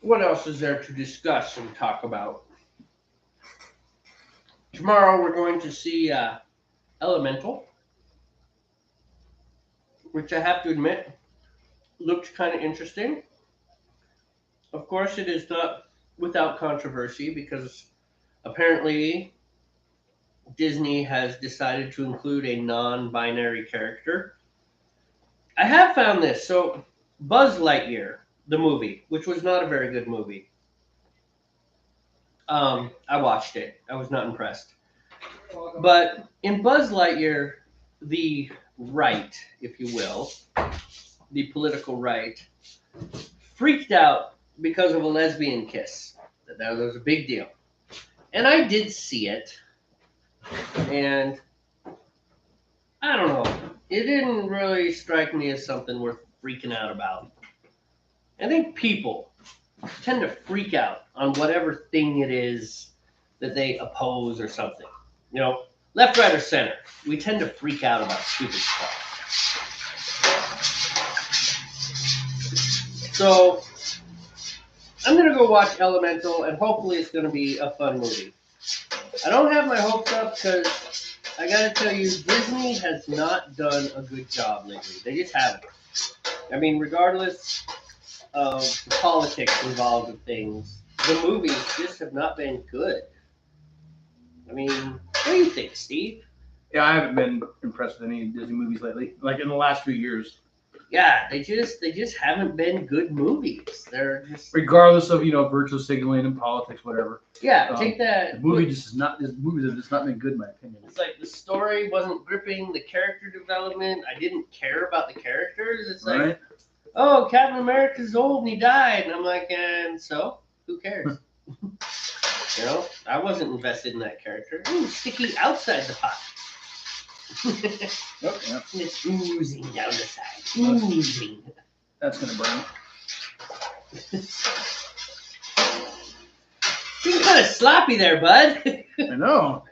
A: What else is there to discuss and talk about? Tomorrow we're going to see Elemental, which I have to admit looked kind of interesting. Of course, it is not without controversy because apparently Disney has decided to include a non-binary character. I have found this. So Buzz Lightyear, the movie, which was not a very good movie. I watched it. I was not impressed. But in Buzz Lightyear, the right, if you will, the political right, freaked out because of a lesbian kiss. That was a big deal. And I did see it. And I don't know. It didn't really strike me as something worth freaking out about. I think people tend to freak out on whatever thing it is that they oppose or something. You know, left, right, or center. We tend to freak out about stupid stuff. So, I'm gonna go watch Elemental, and hopefully it's gonna be a fun movie. I don't have my hopes up because I gotta tell you, Disney has not done a good job lately. They just haven't. I mean, regardless of the politics involved with things, the movies just have not been good. I mean, what do you think, Steve?
B: Yeah, I haven't been impressed with any Disney movies lately. Like in the last few years.
A: Yeah, they just haven't been good movies. They're just
B: Regardless of virtual signaling and politics, whatever.
A: yeah. Take
B: The
A: that.
B: movie just is not. This movies have just not been good, in my opinion.
A: It's like the story wasn't gripping, the character development. I didn't care about the characters. It's like,
B: Right?
A: oh, Captain America's old and he died, and I'm like, and so who cares? I wasn't invested in that character. Ooh, sticky outside the pot.
B: Oh, yeah.
A: It's oozing down the side. Oozing.
B: That's gonna burn.
A: You're kind of sloppy there, bud.
B: I know.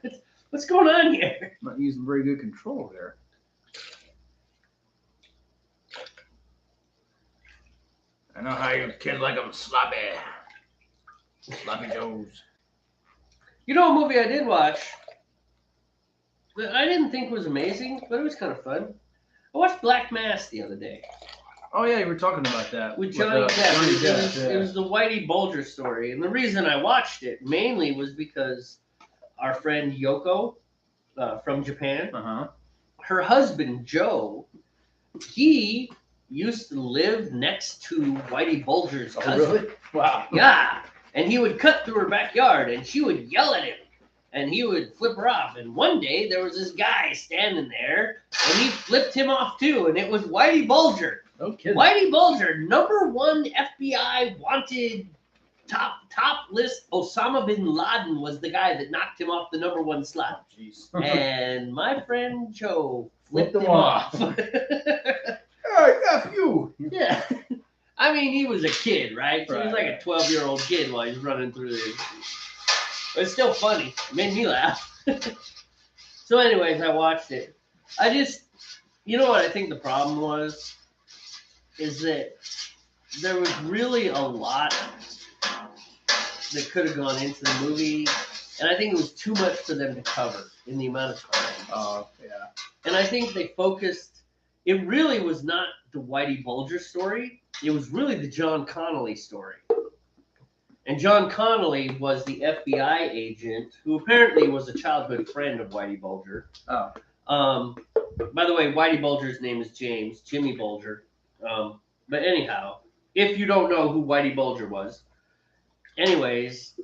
A: What's going on here?
B: Not using very good control there. I know how you kids like them sloppy. Sloppy Joes.
A: You know a movie I did watch that I didn't think was amazing, but it was kind of fun. I watched Black Mass the other day
B: Oh yeah, you were talking about that.
A: with Johnny Depp.
B: Johnny
A: It was,
B: Depp,
A: it was the Whitey Bulger story, and the reason I watched it mainly was because our friend Yoko from Japan,
B: Uh-huh.
A: her husband Joe, he used to live next to Whitey Bulger's cousin.
B: Oh, really? Wow.
A: Yeah, and he would cut through her backyard, and she would yell at him, and he would flip her off. And one day there was this guy standing there, and he flipped him off too, and it was Whitey Bulger.
B: No kidding.
A: Whitey Bulger, #1 FBI wanted, top list. Osama bin Laden was the guy that knocked him off the #1 slot,
B: Jeez.
A: and my friend Joe flipped
B: Flipped
A: him
B: him
A: off.
B: Hey, F you.
A: Yeah. I mean, he was a kid, right? So he was like
B: Right.
A: a 12-year-old kid while he's running through this. But it's still funny. It made me laugh. So anyways, I watched it. You know what I think the problem was? Is that there was really a lot that could have gone into the movie. And I think it was too much for them to cover in the amount of time.
B: Oh, yeah.
A: And I think they focused, it really was not the Whitey Bulger story. It was really the John Connolly story. And John Connolly was the FBI agent who apparently was a childhood friend of Whitey Bulger.
B: Oh.
A: By the way, Whitey Bulger's name is James, Jimmy Bulger. But anyhow, if you don't know who Whitey Bulger was. Anyways,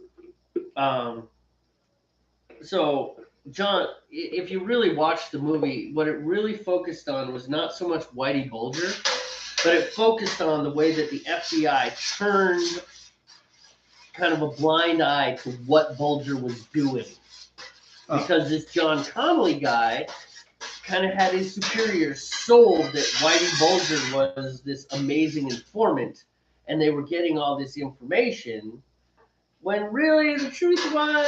A: so John, if you really watch the movie, what it really focused on was not so much Whitey Bulger, but it focused on the way that the FBI turned kind of a blind eye to what Bulger was doing. Because this John Connolly guy kind of had his superiors sold that Whitey Bulger was this amazing informant, and they were getting all this information, when really the truth was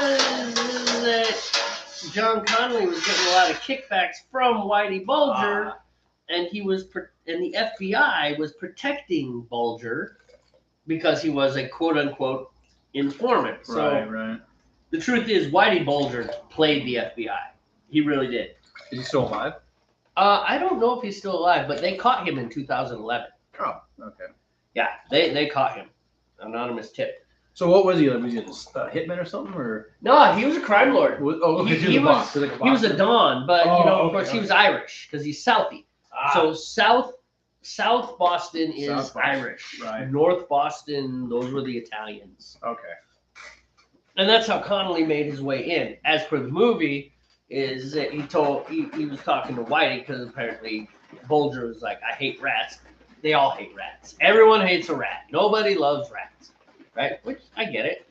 A: that John Connolly was getting a lot of kickbacks from Whitey Bulger, and the FBI was protecting Bulger because he was a quote unquote informant. So
B: Right.
A: the truth is, Whitey Bulger played the FBI. He really did.
B: Is he still alive?
A: I don't know if he's still alive, but they caught him in 2011.
B: Oh, okay.
A: Yeah, they caught him. Anonymous tip.
B: So what was he? Was he a hitman or something? Or
A: No, he was a crime lord.
B: he was
A: He was a Don, but of course,
B: okay.
A: he was Irish because he's Southie. So South Boston is
B: South Boston,
A: Irish.
B: right.
A: North Boston, those were the Italians.
B: Okay.
A: And that's how Connolly made his way in. As per the movie, is that he was talking to Whitey because apparently Bulger was like, I hate rats. They all hate rats. Everyone hates a rat. Nobody loves rats, right? Which I get it.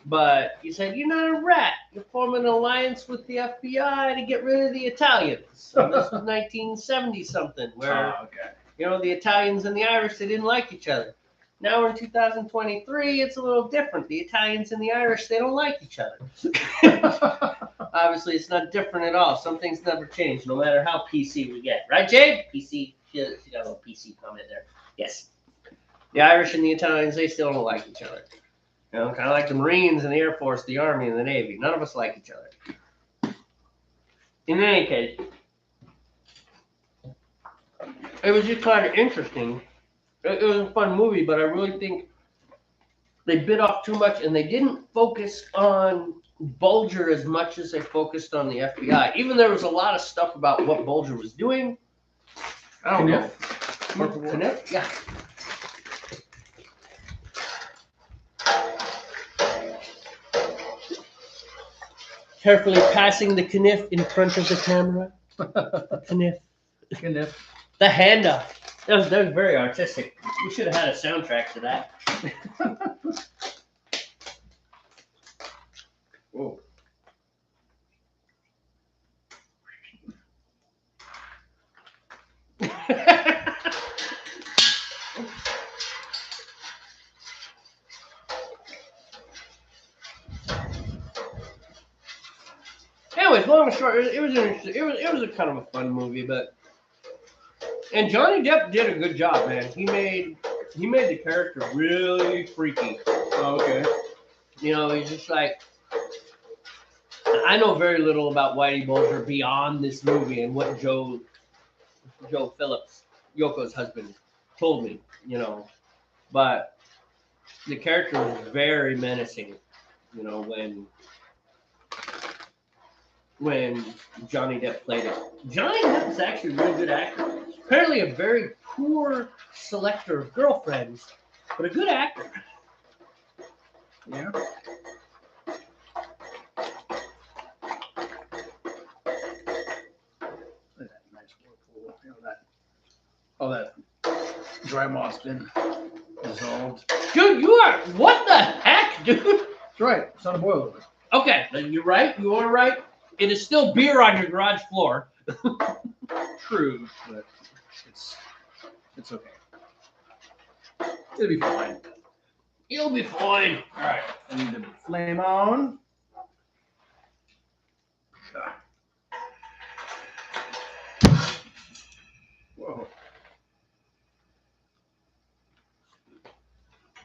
A: But he said, you're not a rat. You're forming an alliance with the FBI to get rid of the Italians. So this was 1970 something, where
B: okay.
A: the Italians and the Irish, they didn't like each other. Now we're in 2023, it's a little different. The Italians and the Irish, they don't like each other. Obviously, it's not different at all. Some things never change, no matter how PC we get. Right, Jade? PC. She got a little PC comment there. Yes. The Irish and the Italians, they still don't like each other. You know, kind of like the Marines and the Air Force, the Army and the Navy. None of us like each other. In any case, it was just kind of interesting. It was a fun movie, but I really think they bit off too much and they didn't focus on Bulger as much as they focused on the FBI. Even there was a lot of stuff about what Bulger was doing. I don't know. Kniff? Yeah. Carefully passing the kniff in front of the camera. Kniff. The handoff. That was very artistic. We should have had a soundtrack to that.
B: Whoa.
A: Anyways, long and short, it was interesting. It was a kind of a fun movie, and Johnny Depp did a good job, man. He made the character really freaky.
B: Oh, okay.
A: You know, he's just like, I know very little about Whitey Bulger beyond this movie and what Joe Phillips, Yoko's husband, told me. You know, but the character was very menacing. You know, when Johnny Depp played it. Johnny Depp is actually a really good actor. Apparently a very poor selector of girlfriends, but a good actor.
B: Yeah. Nice whirlpool. You know that. All that dry moth's been dissolved.
A: Dude, you are, what the heck, dude?
B: That's right. It's not a boil over.
A: Okay, then you're right. You are right. It is still beer on your garage floor.
B: True, but it's okay. It'll be fine.
A: You'll be fine.
B: All right. I need the flame on. Whoa.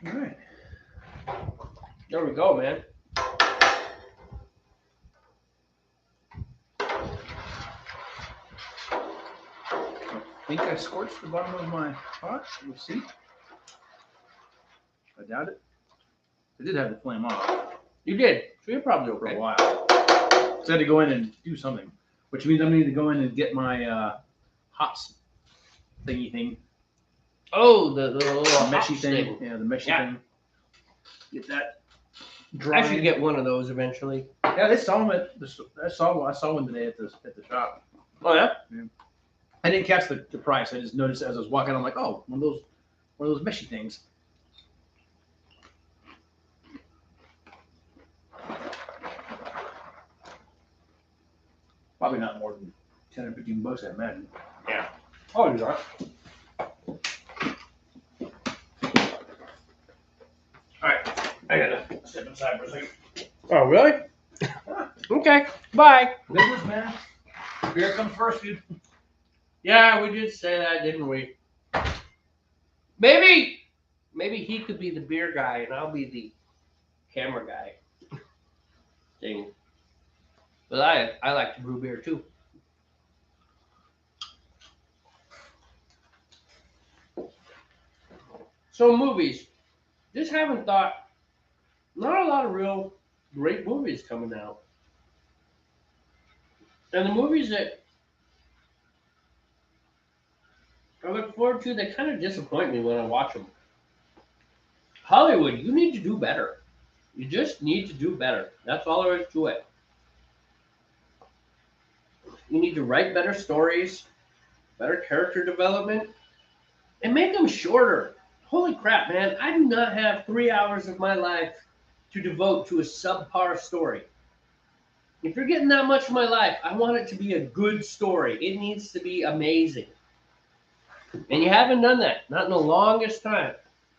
B: All right.
A: There we go, man.
B: I think I scorched the bottom of my pot. We'll see. I doubt it. I did have the flame on
A: You did. So you're probably
B: for
A: okay.
B: a while. So I had to go in and do something, which means I'm going to need to go in and get my hops thingy thing.
A: Oh, the little
B: meshy
A: hops
B: thing. Yeah, the meshy thing. Get that dry.
A: I should get one of those eventually.
B: Yeah, they saw them at the. I saw one today at the shop.
A: Oh yeah.
B: I didn't catch the price. I just noticed as I was walking. I'm like, oh, one of those meshy things. Probably not more than 10 or 15 bucks, I imagine.
A: Yeah.
B: Oh, you are. All right, I gotta step inside for a second.
A: Oh really? Okay. Bye.
B: Business, man. Beer comes first, dude.
A: Yeah, we did say that, didn't we? Maybe he could be the beer guy and I'll be the camera guy. Thing. But I like to brew beer too. So movies. Just haven't thought, not a lot of real great movies coming out. And the movies that I look forward to, they kind of disappoint me when I watch them. Hollywood, you need to do better. You just need to do better. That's all there is to it. You need to write better stories, better character development, and make them shorter. Holy crap, man. I do not have 3 hours of my life to devote to a subpar story. If you're getting that much of my life, I want it to be a good story. It needs to be amazing. And you haven't done that, not in the longest time.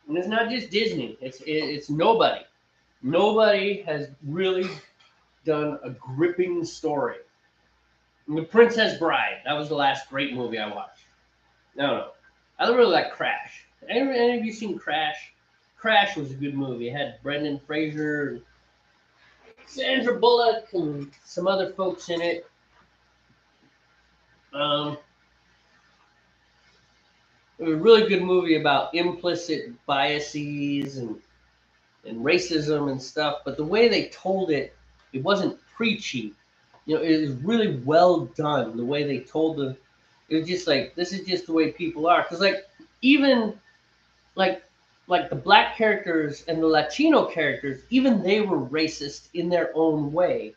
A: And it's not just Disney. It's nobody. Nobody has really done a gripping story. And The Princess Bride. That was the last great movie I watched. No. I really like Crash. Any of you seen Crash? Crash was a good movie. It had Brendan Fraser, and Sandra Bullock, and some other folks in it. Um, it was a really good movie about implicit biases and racism and stuff. But the way they told it, it wasn't preachy. You know, it was really well done. The way they told it was just like, this is just the way people are. Because like even like the black characters and the Latino characters, even they were racist in their own way,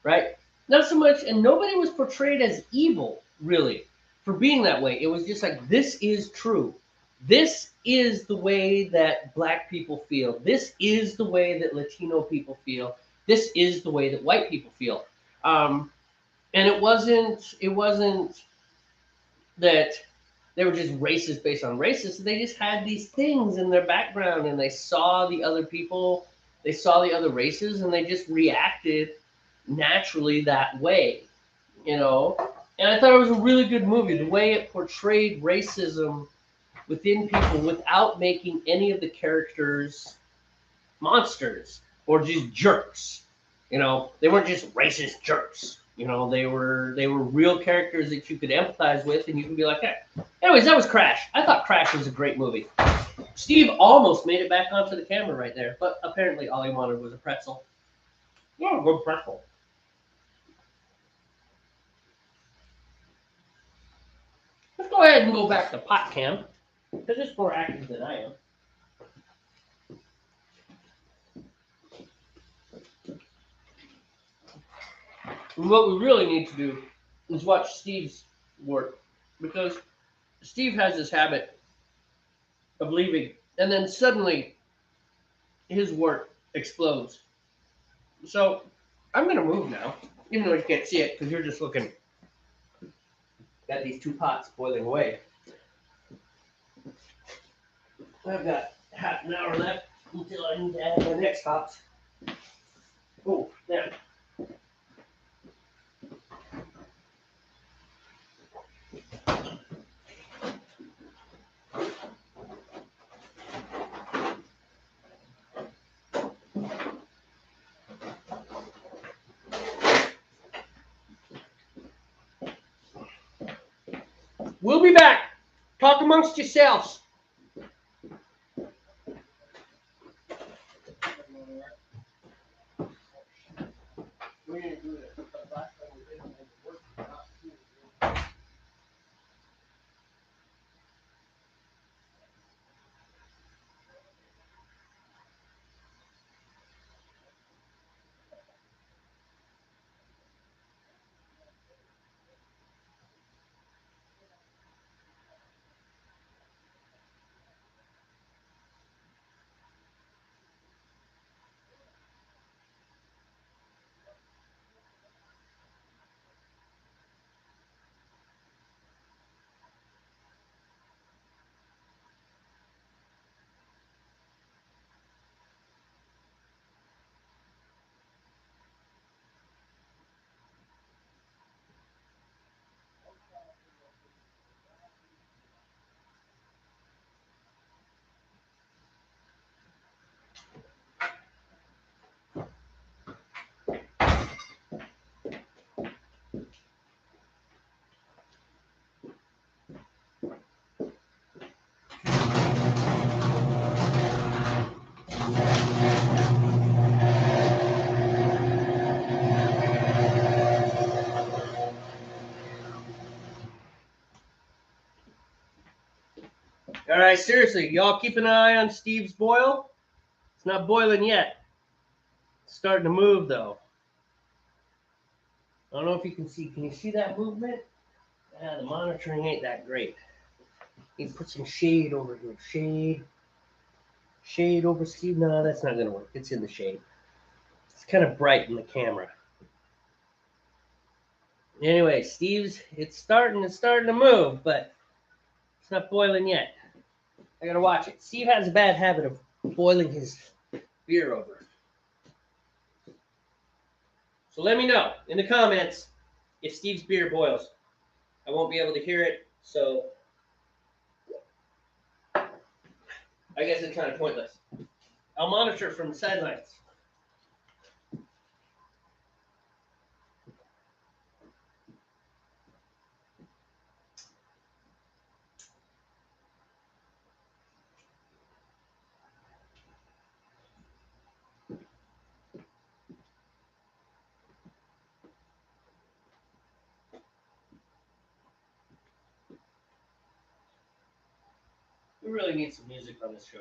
A: right? Not so much, and nobody was portrayed as evil really for being that way. It was just like, this is true. This is the way that black people feel. This is the way that Latino people feel. This is the way that white people feel. And it wasn't that they were just racist based on racist. They just had these things in their background, and they saw the other people, they saw the other races, and they just reacted naturally that way, you know. And I thought it was a really good movie. The way it portrayed racism within people without making any of the characters monsters or just jerks. You know, they weren't just racist jerks. You know, they were real characters that you could empathize with, and you can be like, hey. Anyways, that was Crash. I thought Crash was a great movie. Steve almost made it back onto the camera right there, but apparently all he wanted was a pretzel. Yeah, good pretzel. Let's go ahead and go back to pot cam, because it's more active than I am. And what we really need to do is watch Steve's work, because Steve has this habit of leaving, and then suddenly his work explodes. So I'm gonna move now, even though you can't see it because you're just looking at these two pots boiling away. I've got half an hour left until I need to add my next hops. Oh, there. We'll be back. Talk amongst yourselves. All right, seriously, y'all keep an eye on Steve's boil. It's not boiling yet. It's starting to move though. I don't know if you can see. Can you see that movement? Yeah, the monitoring ain't that great. You can put some shade over here. Shade over Steve. No, that's not gonna work. It's in the shade. It's kind of bright in the camera. Anyway, it's starting to move, but it's not boiling yet. I gotta watch it. Steve has a bad habit of boiling his beer over. So let me know in the comments if Steve's beer boils. I won't be able to hear it, so I guess it's kind of pointless. I'll monitor from the sidelines. We really need some music on this show.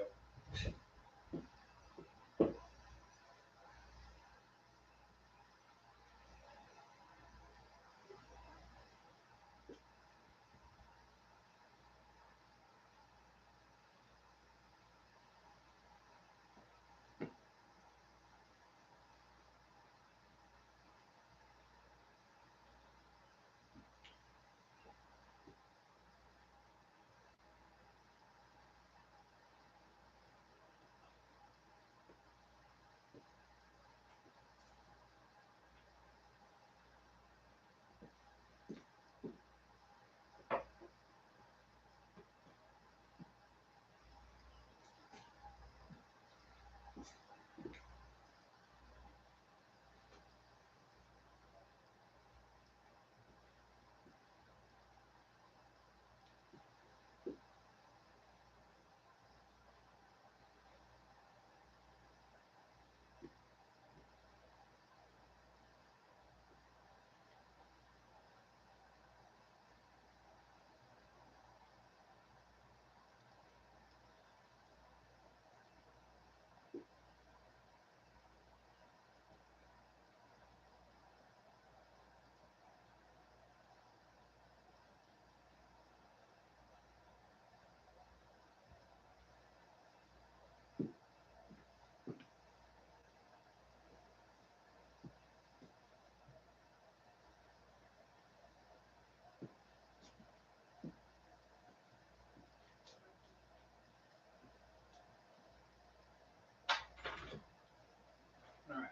B: All right.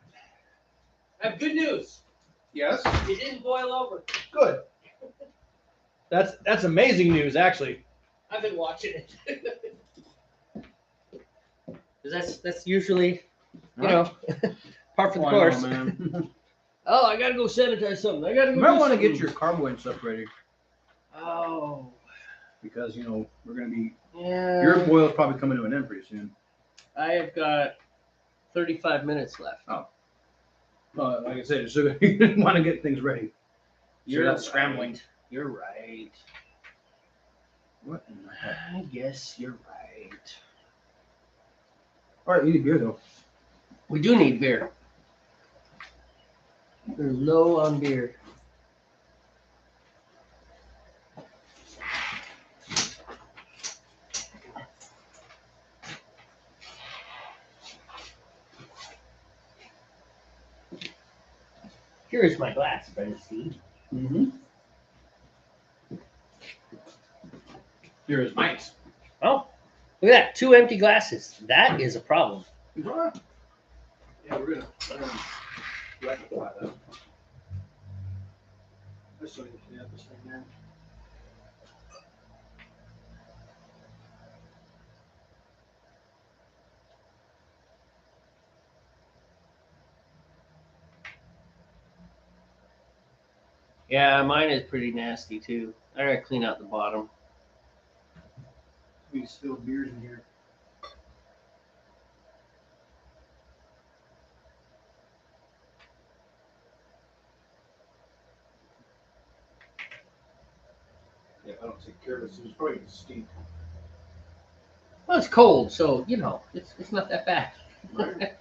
A: I have good news.
B: Yes.
A: It didn't boil over.
B: Good. That's amazing news, actually.
A: I've been watching it. 'Cause that's usually, you know, par for the course.
B: man.
A: Oh, I gotta go sanitize something. I gotta go.
B: You might
A: do
B: want to
A: something.
B: get your carbohydrate stuff ready
A: Oh.
B: because we're gonna be.
A: Yeah.
B: Your boil's probably coming to an end pretty soon.
A: I have got 35 minutes left.
B: Like I said, you're still gonna want to get things ready.
A: You're
B: not
A: right.
B: scrambling.
A: You're right.
B: What in the heck?
A: I guess you're right.
B: All right, you need beer though.
A: We do need beer. We're low on beer. Here is my glass, brother Steve.
B: Mm-hmm. Here is mine.
A: Oh, look at that. 2 empty glasses. That is a problem.
B: Yeah, we're gonna rectify that. I still need to clean up this thing, man.
A: Yeah, mine is pretty nasty too. I gotta clean out the bottom.
B: We spilled beers in here. Yeah, I don't take care of this. It's probably gonna stink.
A: Well, it's cold, so it's not that bad.
B: Right.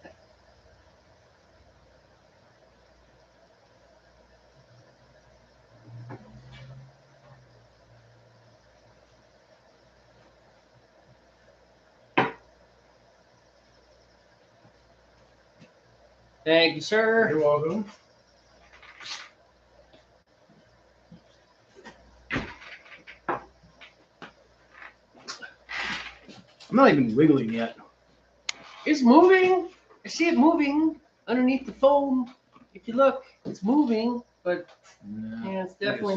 A: Thank you, sir.
B: You're welcome. I'm not even wiggling yet.
A: It's moving. I see it moving underneath the foam. If you look, it's moving, but yeah, it's definitely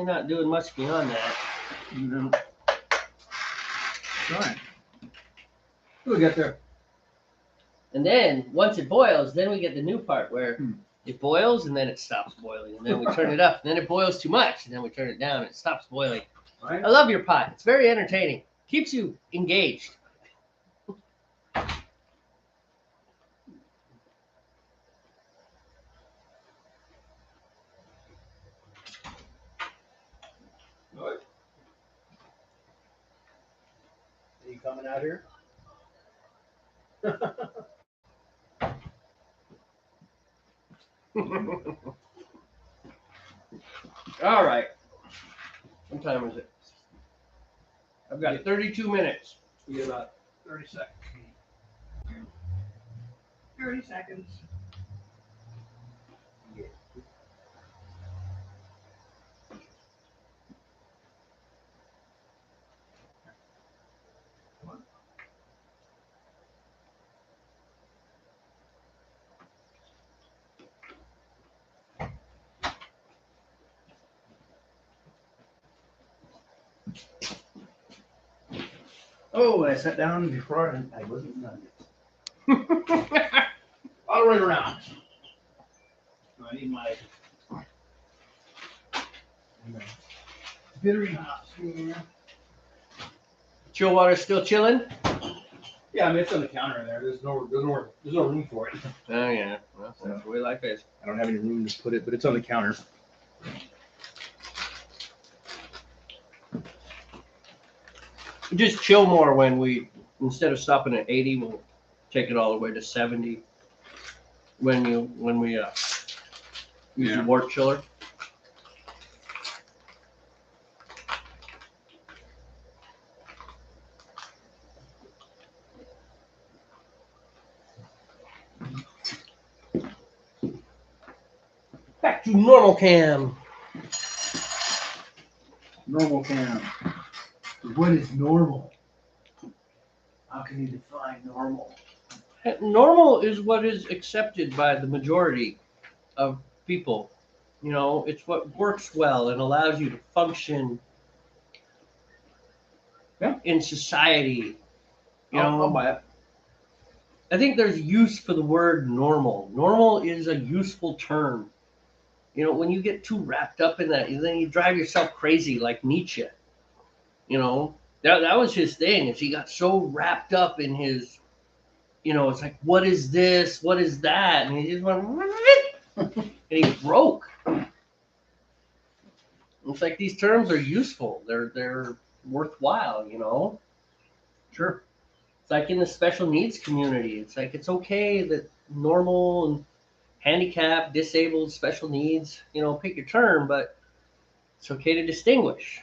A: not doing much beyond that.
B: No. All right. We'll get there.
A: And then once it boils, then we get the new part where it boils and then it stops boiling. And then we turn it up. And then it boils too much. And then we turn it down and it stops boiling.
B: Right.
A: I love your pot. It's very entertaining. Keeps you engaged.
B: Are you coming out here?
A: All right. What time is it? I've got 32 minutes.
B: You get about 30 seconds. 30 seconds. Oh, I sat down before I wasn't done yet. All right around. I need my bittering hops here.
A: Chill water's still chilling?
B: Yeah, I mean it's on the counter in there. There's no room for it.
A: Oh, yeah. Well, that's the way life is.
B: I don't have any room to put it, but it's on the counter.
A: We just chill more when we, instead of stopping at 80, we'll take it all the way to 70 when we use the wort chiller. Back to normal cam.
B: Normal cam. What is normal? How can you define normal?
A: Normal is what is accepted by the majority of people. You know, it's what works well and allows you to function in society. You know,
B: I'll buy it.
A: I think there's use for the word normal. Normal is a useful term. You know, when you get too wrapped up in that, then you drive yourself crazy like Nietzsche. You know, that was his thing. Is he got so wrapped up in his, you know, it's like, what is this? What is that? And he just went, and he broke. It's like these terms are useful. They're worthwhile, you know?
B: Sure.
A: It's like in the special needs community. It's like it's okay that normal and handicapped, disabled, special needs, you know, pick your term, but it's okay to distinguish.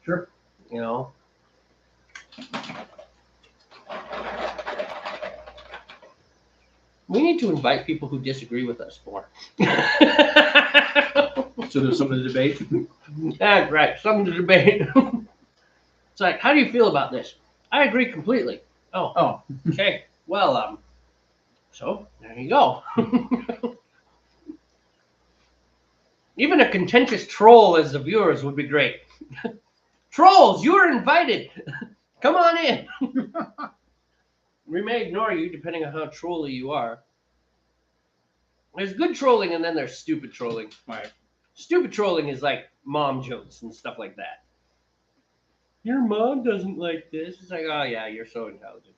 B: Sure.
A: You know? We need to invite people who disagree with us more.
B: So there's something to debate?
A: Yeah, right. Something to debate. It's like, how do you feel about this? I agree completely. Oh. Okay. Well, so there you go. Even a contentious troll as the viewers would be great. Trolls, you are invited. Come on in. We may ignore you depending on how trolly you are. There's good trolling and then there's stupid trolling.
B: Right.
A: Stupid trolling is like mom jokes and stuff like that. Your mom doesn't like this. It's like, oh yeah, you're so intelligent.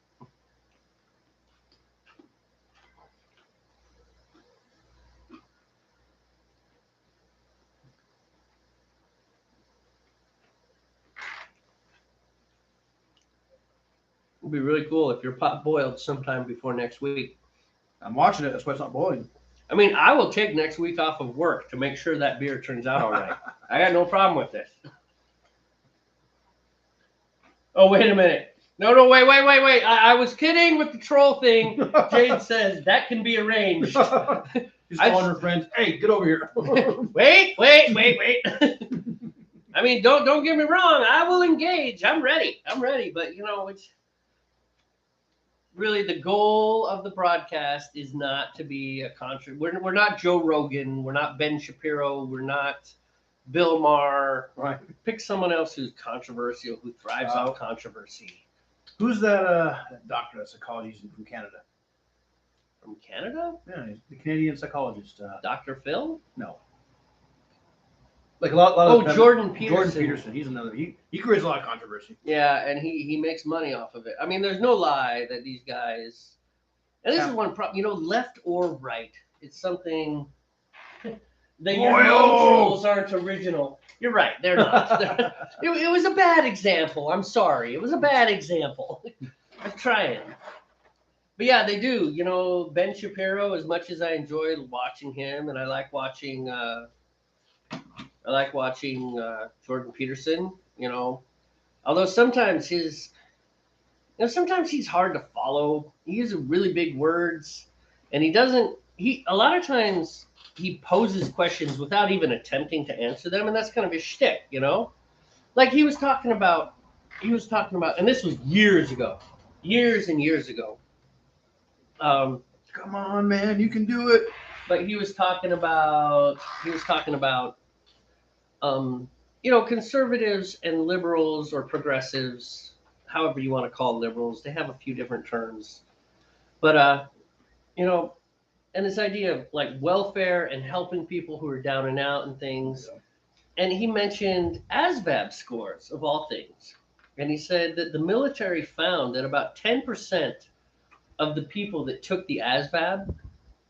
A: It'd be really cool if your pot boiled sometime before next week.
B: I'm watching it. That's why it's not boiling.
A: I mean, I will take next week off of work to make sure that beer turns out all right. I got no problem with this. Oh, wait a minute. No, wait. I was kidding with the troll thing. Jade says that can be arranged.
B: She's calling her friends. Hey, get over here.
A: Wait. I mean, don't get me wrong. I will engage. I'm ready. But, you know, it's really the goal of the broadcast is not to be a we're not Joe Rogan. We're not Ben Shapiro. We're not Bill Maher.
B: Right.
A: Pick someone else who's controversial, who thrives on controversy.
B: Who's that doctor, that psychologist from Canada?
A: From Canada?
B: Yeah, he's the Canadian psychologist.
A: Dr. Phil?
B: No. Like a lot
A: Oh,
B: of
A: Jordan Peterson.
B: Jordan Peterson. He's another. He creates a lot of controversy.
A: Yeah, and he makes money off of it. I mean, there's no lie that these guys, and this is one problem, you know, left or right. It's something that your trolls aren't original. You're right, they're not. It was a bad example. I'm sorry. It was a bad example. I'm trying. But yeah, they do. You know, Ben Shapiro, as much as I enjoy watching him, and I like watching Jordan Peterson, you know, although sometimes sometimes he's hard to follow. He uses really big words, and a lot of times he poses questions without even attempting to answer them, and that's kind of his shtick, you know? Like he was talking about, and this was years and years ago.
B: Come on, man, you can do it.
A: But he was talking about, you know, conservatives and liberals or progressives, however you want to call liberals, they have a few different terms. But, you know, and this idea of like welfare and helping people who are down and out and things. And he mentioned ASVAB scores of all things. And he said that the military found that about 10% of the people that took the ASVAB,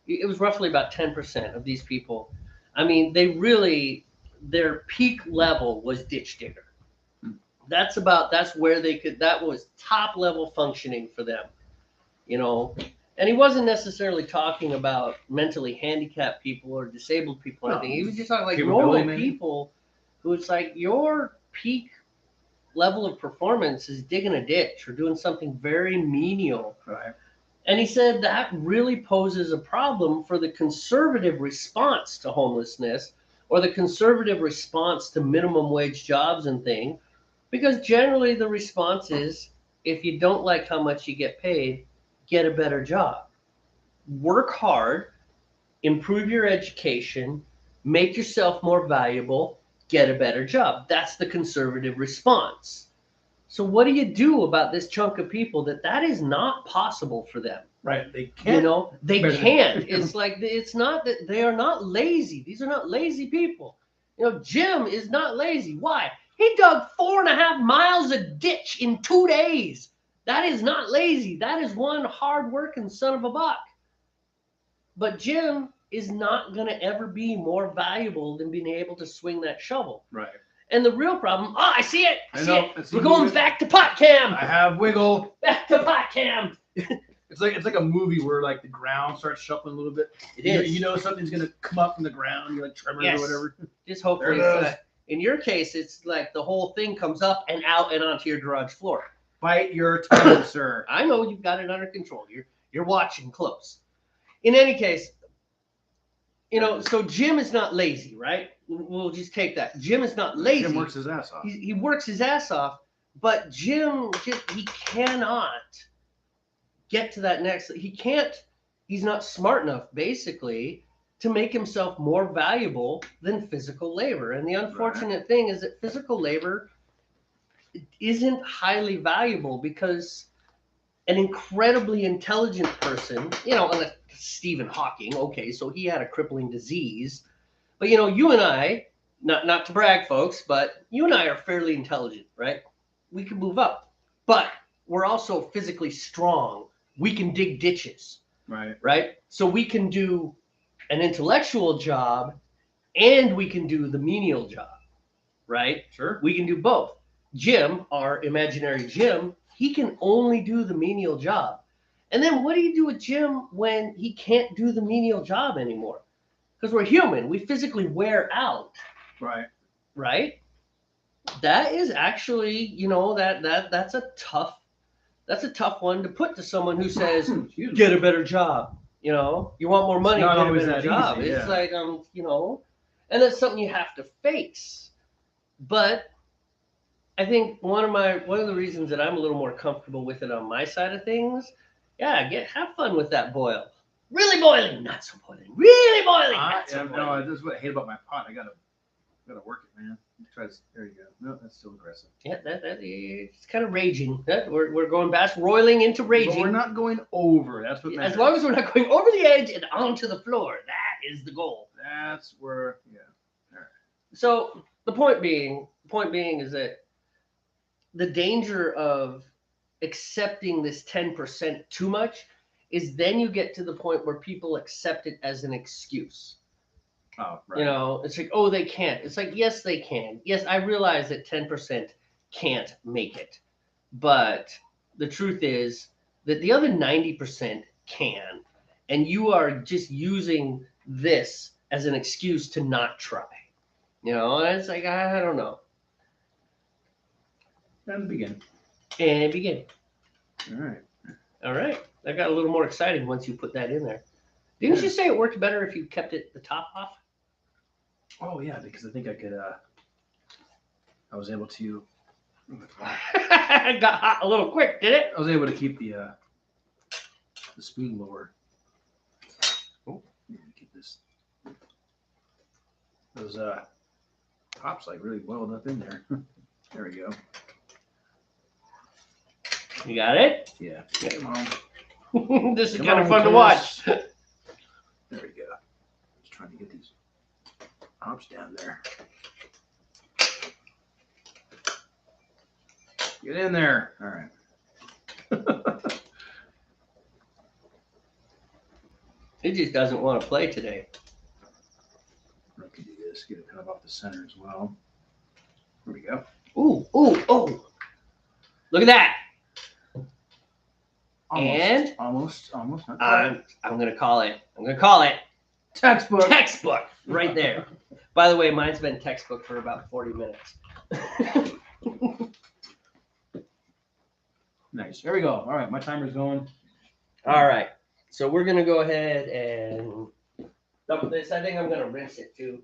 A: it was roughly about 10% of these people. I mean, their peak level was ditch digger. That's where that was top level functioning for them, you know. And he wasn't necessarily talking about mentally handicapped people or disabled people or anything. He was just talking like normal people who it's like your peak level of performance is digging a ditch or doing something very menial.
B: Right.
A: And he said that really poses a problem for the conservative response to homelessness or the conservative response to minimum wage jobs and things, because generally the response is, if you don't like how much you get paid, get a better job. Work hard, improve your education, make yourself more valuable, get a better job. That's the conservative response. So what do you do about this chunk of people that is not possible for them?
B: Right. They can't.
A: You know, they can't. It's like, it's not that they are not lazy. These are not lazy people. You know, Jim is not lazy. Why? He dug 4.5 miles of ditch in 2 days. That is not lazy. That is one hard-working son of a buck. But Jim is not going to ever be more valuable than being able to swing that shovel.
B: Right.
A: And the real problem, I see it. I see it. We're
B: it.
A: going back to pot cam.
B: I have wiggle.
A: Back to pot cam.
B: It's like a movie where like the ground starts shuffling a little bit. You know something's gonna come up from the ground. You like tremors or whatever.
A: Just hopefully, in your case, it's like the whole thing comes up and out and onto your garage floor.
B: Bite your tongue, sir.
A: I know you've got it under control. You're watching close. In any case, you know, so Jim is not lazy, right? We'll just take that. Jim is not lazy.
B: Jim works his ass off.
A: He works his ass off, but Jim he cannot get to that next. He's not smart enough, basically, to make himself more valuable than physical labor. And the unfortunate thing is that physical labor isn't highly valuable, because an incredibly intelligent person, you know, unless Stephen Hawking, okay, so he had a crippling disease, but you know, you and I, not to brag, folks, but you and I are fairly intelligent, right? We can move up, but we're also physically strong. We can dig ditches, right? So we can do an intellectual job and we can do the menial job, right?
B: Sure.
A: We can do both. Jim, our imaginary Jim, he can only do the menial job. And then what do you do with Jim when he can't do the menial job anymore? Because we're human. We physically wear out. Right? That is actually, you know, that's a tough one to put to someone who says, get a better job. You know, you want more money, get a better job.
B: Easy,
A: it's like, you know, and that's something you have to face. But I think one of the reasons that I'm a little more comfortable with it on my side of things, have fun with that boil. Really boiling, not so boiling. Really boiling.
B: No, this is what I hate about my pot. I gotta Gotta work it, man. Try to, there you go. No, that's still aggressive.
A: Yeah, it's kind of raging. We're going past roiling into raging.
B: But we're not going over. That's what matters.
A: As long as we're not going over the edge and onto the floor, that is the goal.
B: That's where, yeah. All right.
A: So the point being is that the danger of accepting this 10% too much is then you get to the point where people accept it as an excuse.
B: Oh, right.
A: You know, it's like, oh, they can't. It's like, yes, they can. Yes, I realize that 10% can't make it. But the truth is that the other 90% can. And you are just using this as an excuse to not try. You know, and it's like, I don't know.
B: And begin.
A: And begin.
B: All right.
A: All right. That got a little more exciting once you put that in there. Didn't you say it worked better if you kept it the top off?
B: Oh yeah, because I think I could. I was able to.
A: It got hot a little quick, did it?
B: I was able to keep the spoon lower. Oh, get this. Those hops like really boiled up in there. There we go.
A: You got it?
B: Yeah.
A: Come
B: on.
A: This is
B: Come
A: kind of
B: on,
A: fun to
B: Chris.
A: watch.
B: There we go. Just trying to get these hops down there. Get in there. All right.
A: It just doesn't want to play today.
B: I can do this. Get it kind of off the center as well. There we go.
A: Ooh, ooh, oh. Look at that.
B: Almost. Almost. Not quite.
A: I'm going to call it. I'm going to call it
B: Textbook.
A: textbook right there. By the way, mine's been textbook for about 40 minutes.
B: Nice. There we go. All right, my timer's going.
A: All right. So we're going to go ahead and dump this. I think I'm going to rinse it too.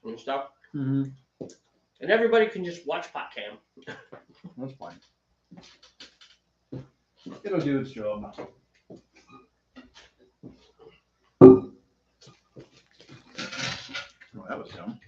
A: And stuff.
B: Mm-hmm.
A: And everybody can just watch pot cam.
B: That's fine. It'll do its job. Oh, that was dumb.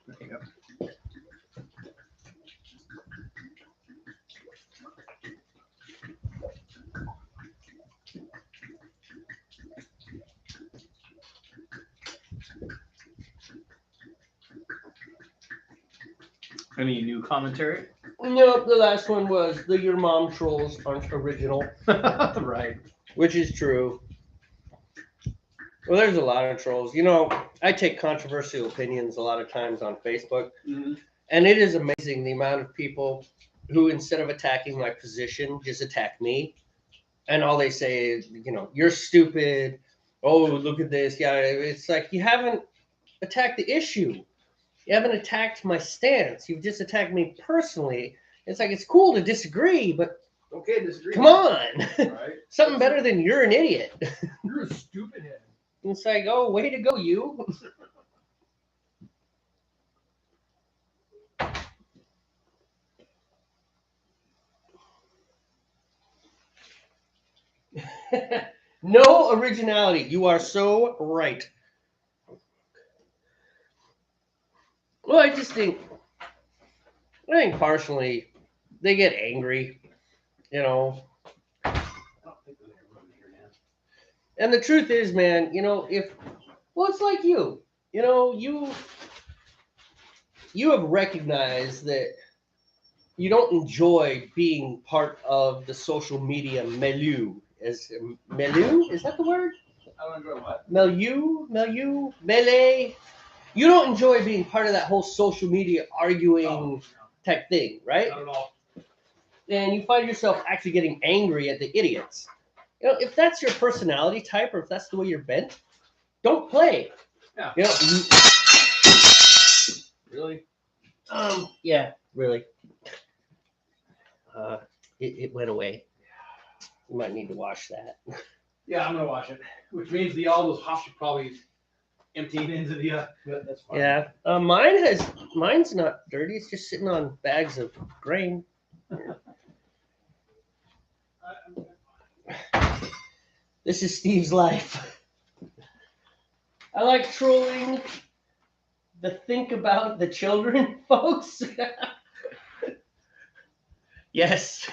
B: There you go. Any new commentary?
A: Nope, the last one was the Your Mom Trolls aren't original.
B: Right.
A: Which is true. Well, there's a lot of trolls. You know, I take controversial opinions a lot of times on Facebook, and it is amazing the amount of people who, instead of attacking my position, just attack me. And all they say is, you know, you're stupid. Oh, look at this. Yeah, it's like you haven't attacked the issue. You haven't attacked my stance. You've just attacked me personally. It's like, it's cool to disagree, but
B: Okay, disagree.
A: come on.
B: Right.
A: Something better than you're an idiot.
B: You're a stupid head.
A: It's like, oh, way to go, you. No originality. You are so right. Well, I think partially they get angry, you know. And the truth is, man, you know, it's like you know, you have recognized that you don't enjoy being part of the social media milieu. Milieu? Is that the word?
B: I don't enjoy what?
A: Melee. You don't enjoy being part of that whole social media arguing type thing, right?
B: Not at all.
A: and you find yourself actually getting angry at the idiots. You know, if that's your personality type or if that's the way you're bent, don't play.
B: Yeah.
A: You know, really? Yeah, really. It went away. You might need to wash that.
B: Yeah, I'm gonna wash it. Which means all those hops are probably emptying into the. But that's fine.
A: Yeah, mine's not dirty. It's just sitting on bags of grain. This is Steve's life. I like trolling the think about the children, folks. Yes.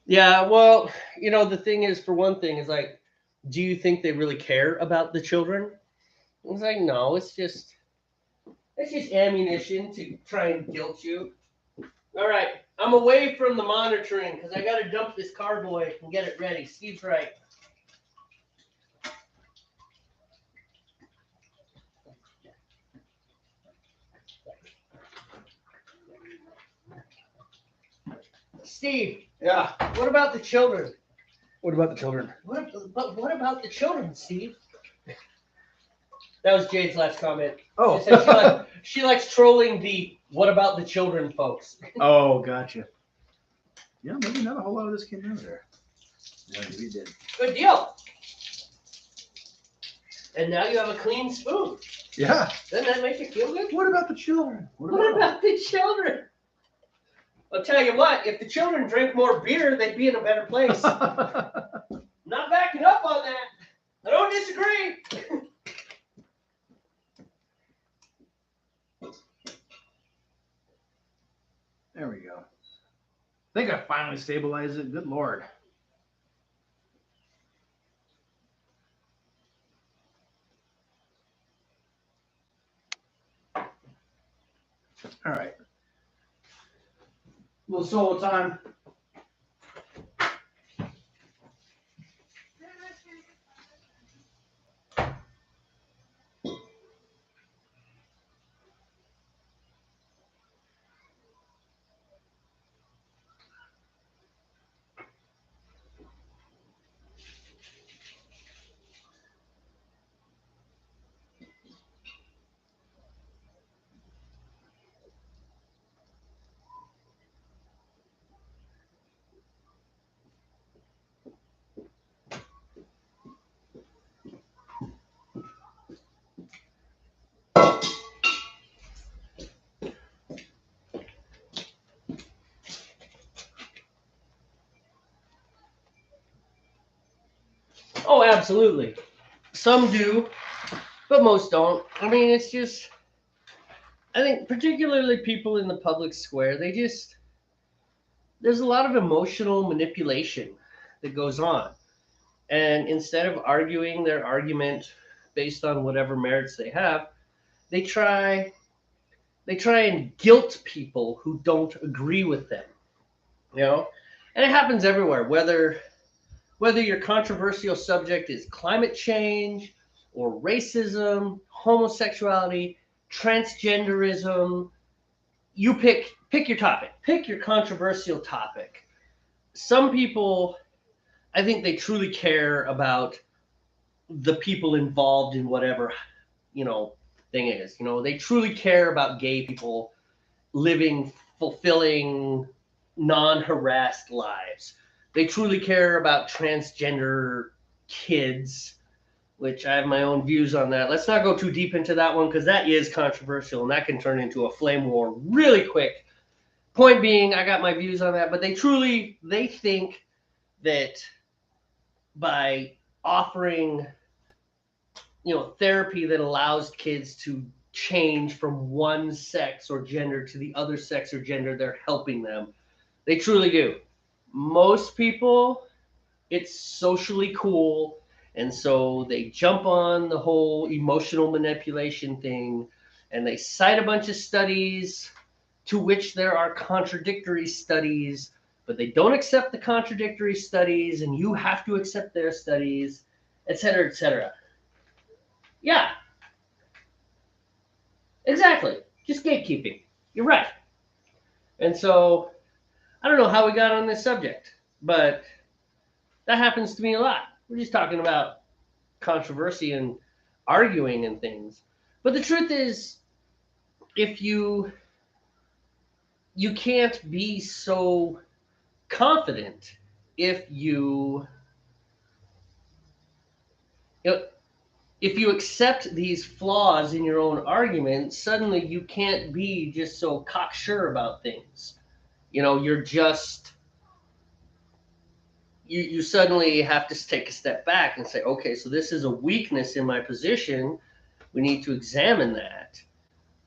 A: Yeah, well, you know, the thing is, for one thing, is like, do you think they really care about the children? It's like, no, it's just ammunition to try and guilt you. All right, I'm away from the monitoring because I got to dump this carboy and get it ready. Steve's right. Steve,
B: Yeah.
A: what about the children?
B: What about the children?
A: What about the children, Steve? That was Jade's last comment.
B: Oh.
A: She said she likes trolling the "what about the children" folks.
B: Oh, gotcha. Yeah, maybe not a whole lot of this came out of there. Yeah, maybe it did.
A: Good deal. And now you have a clean spoon.
B: Yeah.
A: Doesn't that make you feel good?
B: What about the children?
A: What about the children? I'll tell you what, if the children drink more beer, they'd be in a better place. Not backing up on that. I don't disagree.
B: There we go. I think I finally stabilized it. Good Lord. All right. A little solo time.
A: Oh, absolutely. Some do, but most don't. I mean, it's just, I think particularly people in the public square, there's a lot of emotional manipulation that goes on. And instead of arguing their argument based on whatever merits they have, they try and guilt people who don't agree with them. You know? And it happens everywhere, whether your controversial subject is climate change or racism, homosexuality, transgenderism, you pick your topic, pick your controversial topic. Some people, I think they truly care about the people involved in whatever, thing is. They truly care about gay people living fulfilling, non-harassed lives. They truly care about transgender kids, which I have my own views on that. Let's not go too deep into that one because that is controversial and that can turn into a flame war really quick. Point being, I got my views on that, but they think that by offering, therapy that allows kids to change from one sex or gender to the other sex or gender, they're helping them. They truly do. Most people, it's socially cool, and so they jump on the whole emotional manipulation thing, and they cite a bunch of studies to which there are contradictory studies, but they don't accept the contradictory studies, and you have to accept their studies. etc., etc. Yeah, exactly. Just gatekeeping. You're right. And so I don't know how we got on this subject, but that happens to me a lot. We're just talking about controversy and arguing and things. But the truth is, if you can't be so confident if you if you accept these flaws in your own argument, suddenly you can't be just so cocksure about things. You're just you suddenly have to take a step back and say, okay, so this is a weakness in my position. We need to examine that.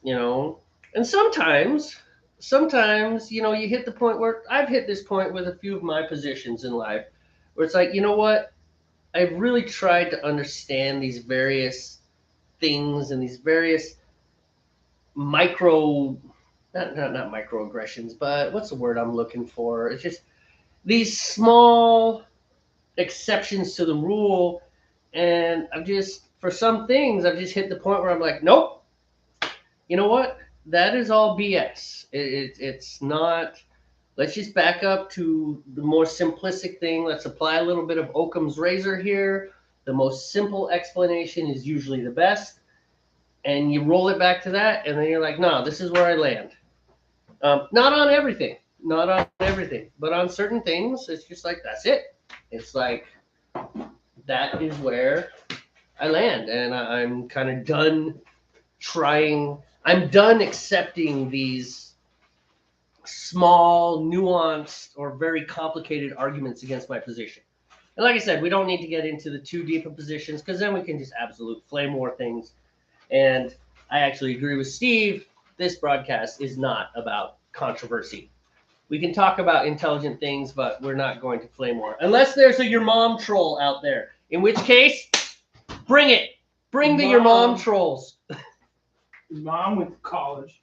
A: And sometimes you hit the point where I've hit this point with a few of my positions in life where it's like, you know what? I've really tried to understand these various things and these various micro not microaggressions, but what's the word I'm looking for? It's just these small exceptions to the rule. And for some things, I've just hit the point where I'm like, nope, you know what? That is all BS. It's not. Let's just back up to the more simplistic thing. Let's apply a little bit of Occam's razor here. The most simple explanation is usually the best. And you roll it back to that, and then you're like, no, this is where I land. Not on everything. But on certain things, it's just like, that's it. It's like, that is where I land. And I'm kind of done I'm done accepting these small, nuanced, or very complicated arguments against my position. And like I said, we don't need to get into the too deep of positions because then we can just absolute flame war things. And I actually agree with Steve. This broadcast is not about controversy. We can talk about intelligent things, but we're not going to flame war. Unless there's a your mom troll out there. In which case, bring it. Bring your mom trolls.
B: Your mom went to college.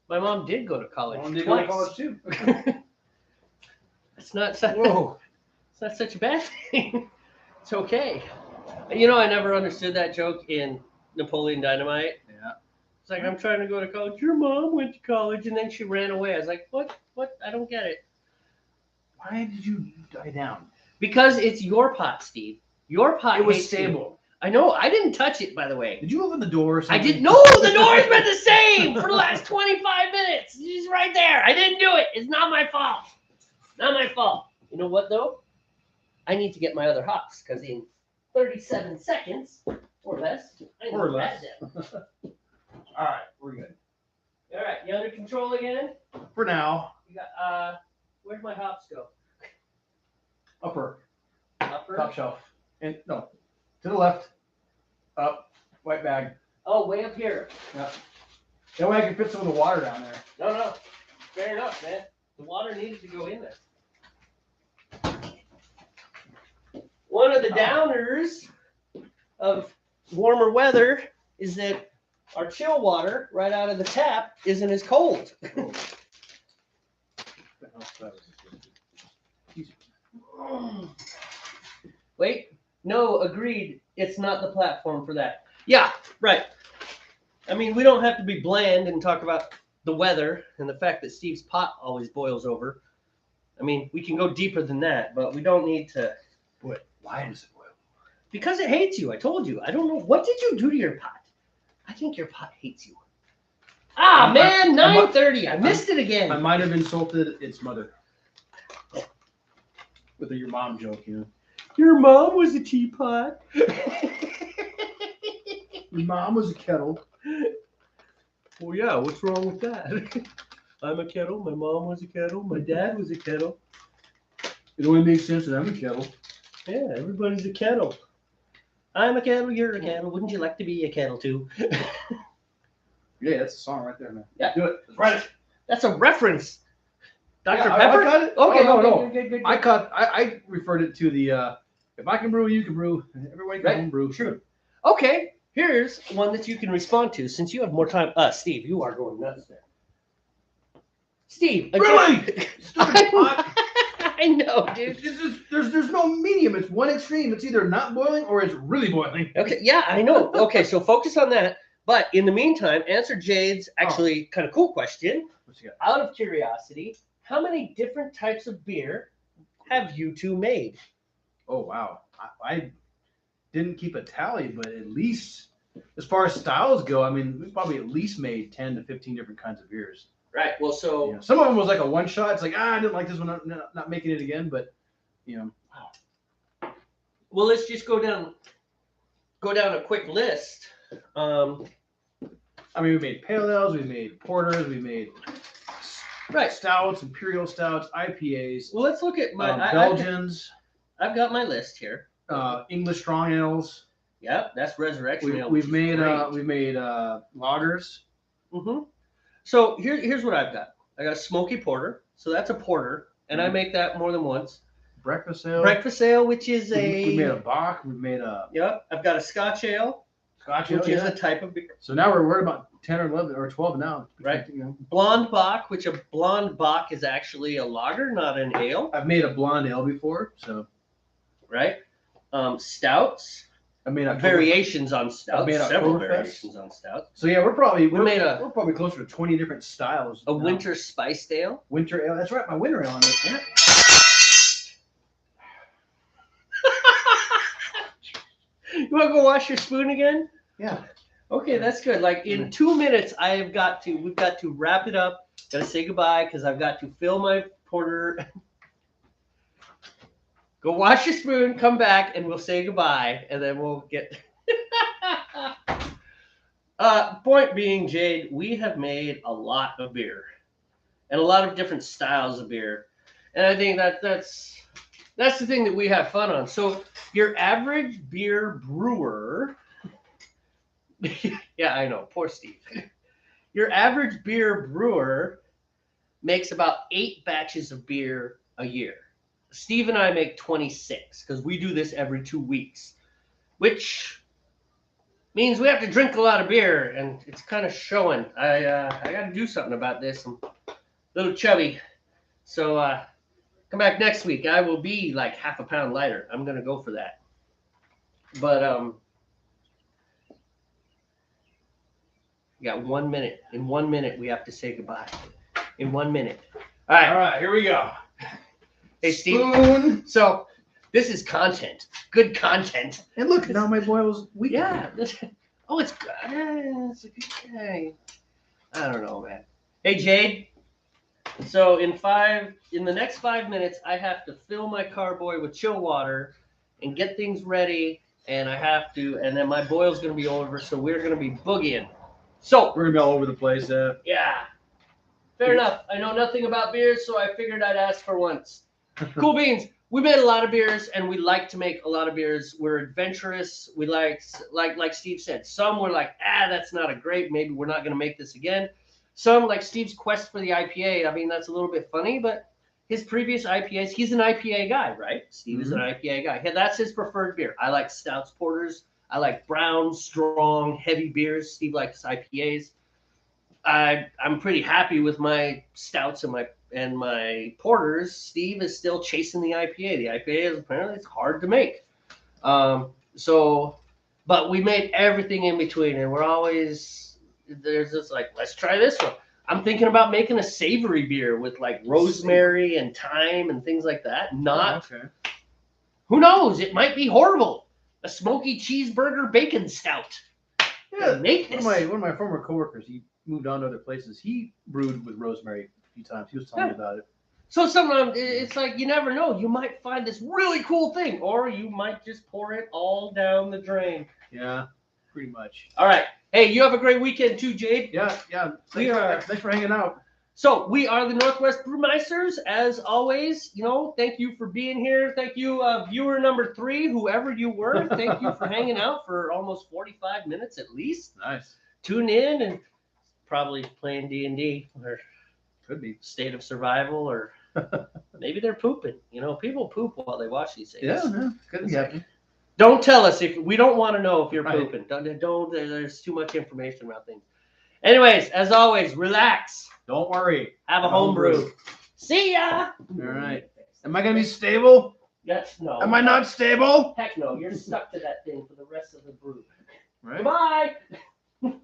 A: My mom did go to college.
B: Mom did
A: twice.
B: go to college too.
A: It's not such a bad thing. It's okay. I never understood that joke in Napoleon Dynamite.
B: Yeah.
A: It's like, I'm trying to go to college. Your mom went to college, and then she ran away. I was like, what? I don't get it.
B: Why did you die down?
A: Because it's your pot, Steve. Your pot.
B: It was stable.
A: I know. I didn't touch it, by the way.
B: Did you open the door or something?
A: I didn't. No, the door's been the same for the last 25 minutes. He's right there. I didn't do it. It's not my fault. Not my fault. You know what, though? I need to get my other hops because in 37 seconds or less, I need to add them.
B: All right, we're good.
A: All right, you under control again?
B: For now.
A: You got. Where'd my hops go?
B: Upper.
A: Upper.
B: Top shelf. And no. To the left, up, white bag.
A: Oh, way up here.
B: Yeah. That way I can fit some of the water down there.
A: No. Fair enough, man. The water needed to go in there. One of the downers of warmer weather is that our chill water right out of the tap isn't as cold. Wait. No, agreed. It's not the platform for that. Yeah, right. I mean, we don't have to be bland and talk about the weather and the fact that Steve's pot always boils over. I mean, we can go deeper than that, but we don't need to.
B: What? Why does it boil?
A: Because it hates you. I told you. I don't know. What did you do to your pot? I think your pot hates you. Ah, man, 9:30. I missed it again.
B: I might have insulted its mother. With your mom joke,
A: Your mom was a teapot.
B: Your mom was a kettle.
A: Well, yeah, what's wrong with that? I'm a kettle. My mom was a kettle. My dad was a kettle.
B: It only makes sense that I'm a kettle.
A: Yeah, everybody's a kettle. I'm a kettle. You're a kettle. Wouldn't you like to be a kettle too?
B: Yeah, that's a song right there, man.
A: Yeah.
B: Do it. Right.
A: That's a reference. Dr.
B: Yeah,
A: Pepper?
B: I got it.
A: Okay,
B: no.
A: Good.
B: I referred it to the if I can brew, you can brew. Everybody can brew.
A: True. Okay, here's one that you can respond to since you have more time. Steve, you are going nuts there. Steve,
B: Really?
A: I know, dude.
B: There's no medium. It's one extreme. It's either not boiling or it's really boiling.
A: Okay, yeah, I know. Okay, so focus on that. But in the meantime, answer Jade's actually kind of cool question.
B: What you got?
A: Out of curiosity, how many different types of beer have you two made?
B: Oh wow, I didn't keep a tally, but at least as far as styles go, I mean, we've probably at least made 10 to 15 different kinds of beers.
A: Right. Well, so
B: You know, some of them was like a one shot. It's like I didn't like this one, not making it again. But you know,
A: well, let's just go down a quick list.
B: I mean, we made pale ales, we made porters, we made stouts, imperial stouts, IPAs.
A: Well, let's look at my
B: Belgians.
A: I've got my list here.
B: English strong ales.
A: Yep, that's Resurrection Ale.
B: We've made lagers.
A: Mm-hmm. So here's what I've got. I got a Smokey Porter, so that's a porter, and I make that more than once.
B: Breakfast ale.
A: Breakfast ale, which is
B: we made a Bock. We made a.
A: Yep, I've got a Scotch ale.
B: Scotch ale,
A: which is a type of beer.
B: So now we're about 10 or 11 or 12 now.
A: Right.
B: You know.
A: Blonde Bock, which a blonde Bock is actually a lager, not an ale.
B: I've made a blonde ale before, so.
A: Right. Stouts.
B: I made
A: variations on stouts.
B: Made
A: several variations on stouts.
B: So yeah, we're probably closer to 20 different styles.
A: A winter spiced ale.
B: Winter ale. That's right, my winter ale on it. Yeah.
A: You want to go wash your spoon again?
B: Yeah.
A: Okay, that's good. Like in 2 minutes, we've got to wrap it up. Gotta say goodbye because I've got to fill my porter. Go wash your spoon, come back, and we'll say goodbye, and then we'll get. Point being, Jade, we have made a lot of beer, and a lot of different styles of beer, and I think that's the thing that we have fun on. So your average beer brewer, yeah, I know, poor Steve. Your average beer brewer makes about 8 batches of beer a year. Steve and I make 26 because we do this every 2 weeks, which means we have to drink a lot of beer, and it's kind of showing. I got to do something about this. I'm a little chubby, so come back next week. I will be like half a pound lighter. I'm gonna go for that. But we got 1 minute. In 1 minute, we have to say goodbye. In 1 minute. All right,
B: here we go.
A: Hey, Steve.
B: Spoon.
A: So this is content. Good content.
B: And look, now my boil's weak.
A: Yeah. Oh, it's good. It's a good guy. I don't know, man. Hey, Jade. So in the next 5 minutes, I have to fill my carboy with chill water and get things ready. And and then my boil's going to be over. So we're going to be boogieing. So
B: We're going to be all over the place.
A: yeah. Fair enough. I know nothing about beers, so I figured I'd ask for once. Cool beans. We made a lot of beers, and we like to make a lot of beers. We're adventurous. We like Steve said. Some were like, that's not a great. Maybe we're not going to make this again. Some, like Steve's quest for the IPA. I mean, that's a little bit funny, but his previous IPAs, he's an IPA guy, right? Steve is an IPA guy. Yeah, that's his preferred beer. I like stouts, porters. I like brown, strong, heavy beers. Steve likes IPAs. I'm pretty happy with my stouts and my porters. Steve is still chasing the IPA. The IPA is apparently it's hard to make. But we made everything in between, and there's this like, let's try this one. I'm thinking about making a savory beer with like rosemary and thyme and things like that. Who knows? It might be horrible. A smoky cheeseburger bacon stout.
B: Yeah, one of my former coworkers, he moved on to other places. He brewed with rosemary a few times. He was telling me about it.
A: So sometimes it's like you never know. You might find this really cool thing, or you might just pour it all down the drain.
B: Yeah, pretty much.
A: All right. Hey, you have a great weekend too, Jade.
B: Yeah. Thanks for hanging out.
A: So we are the Northwest Brewmeisters. As always, thank you for being here. Thank you, viewer number 3, whoever you were. Thank you for hanging out for almost 45 minutes at least.
B: Nice.
A: Tune in and probably playing D&D or
B: could be
A: State of Survival, or maybe they're pooping. People poop while they watch these things.
B: Yeah, could be happening.
A: Don't tell us if we don't want to know if you're pooping. Don't. There's too much information about things. Anyways, as always, relax.
B: Don't worry.
A: Have a home brew. See ya.
B: All right. Am I gonna be stable?
A: That's no.
B: Am I not stable?
A: Heck no, you're stuck to that thing for the rest of the brew.
B: Right.
A: Goodbye.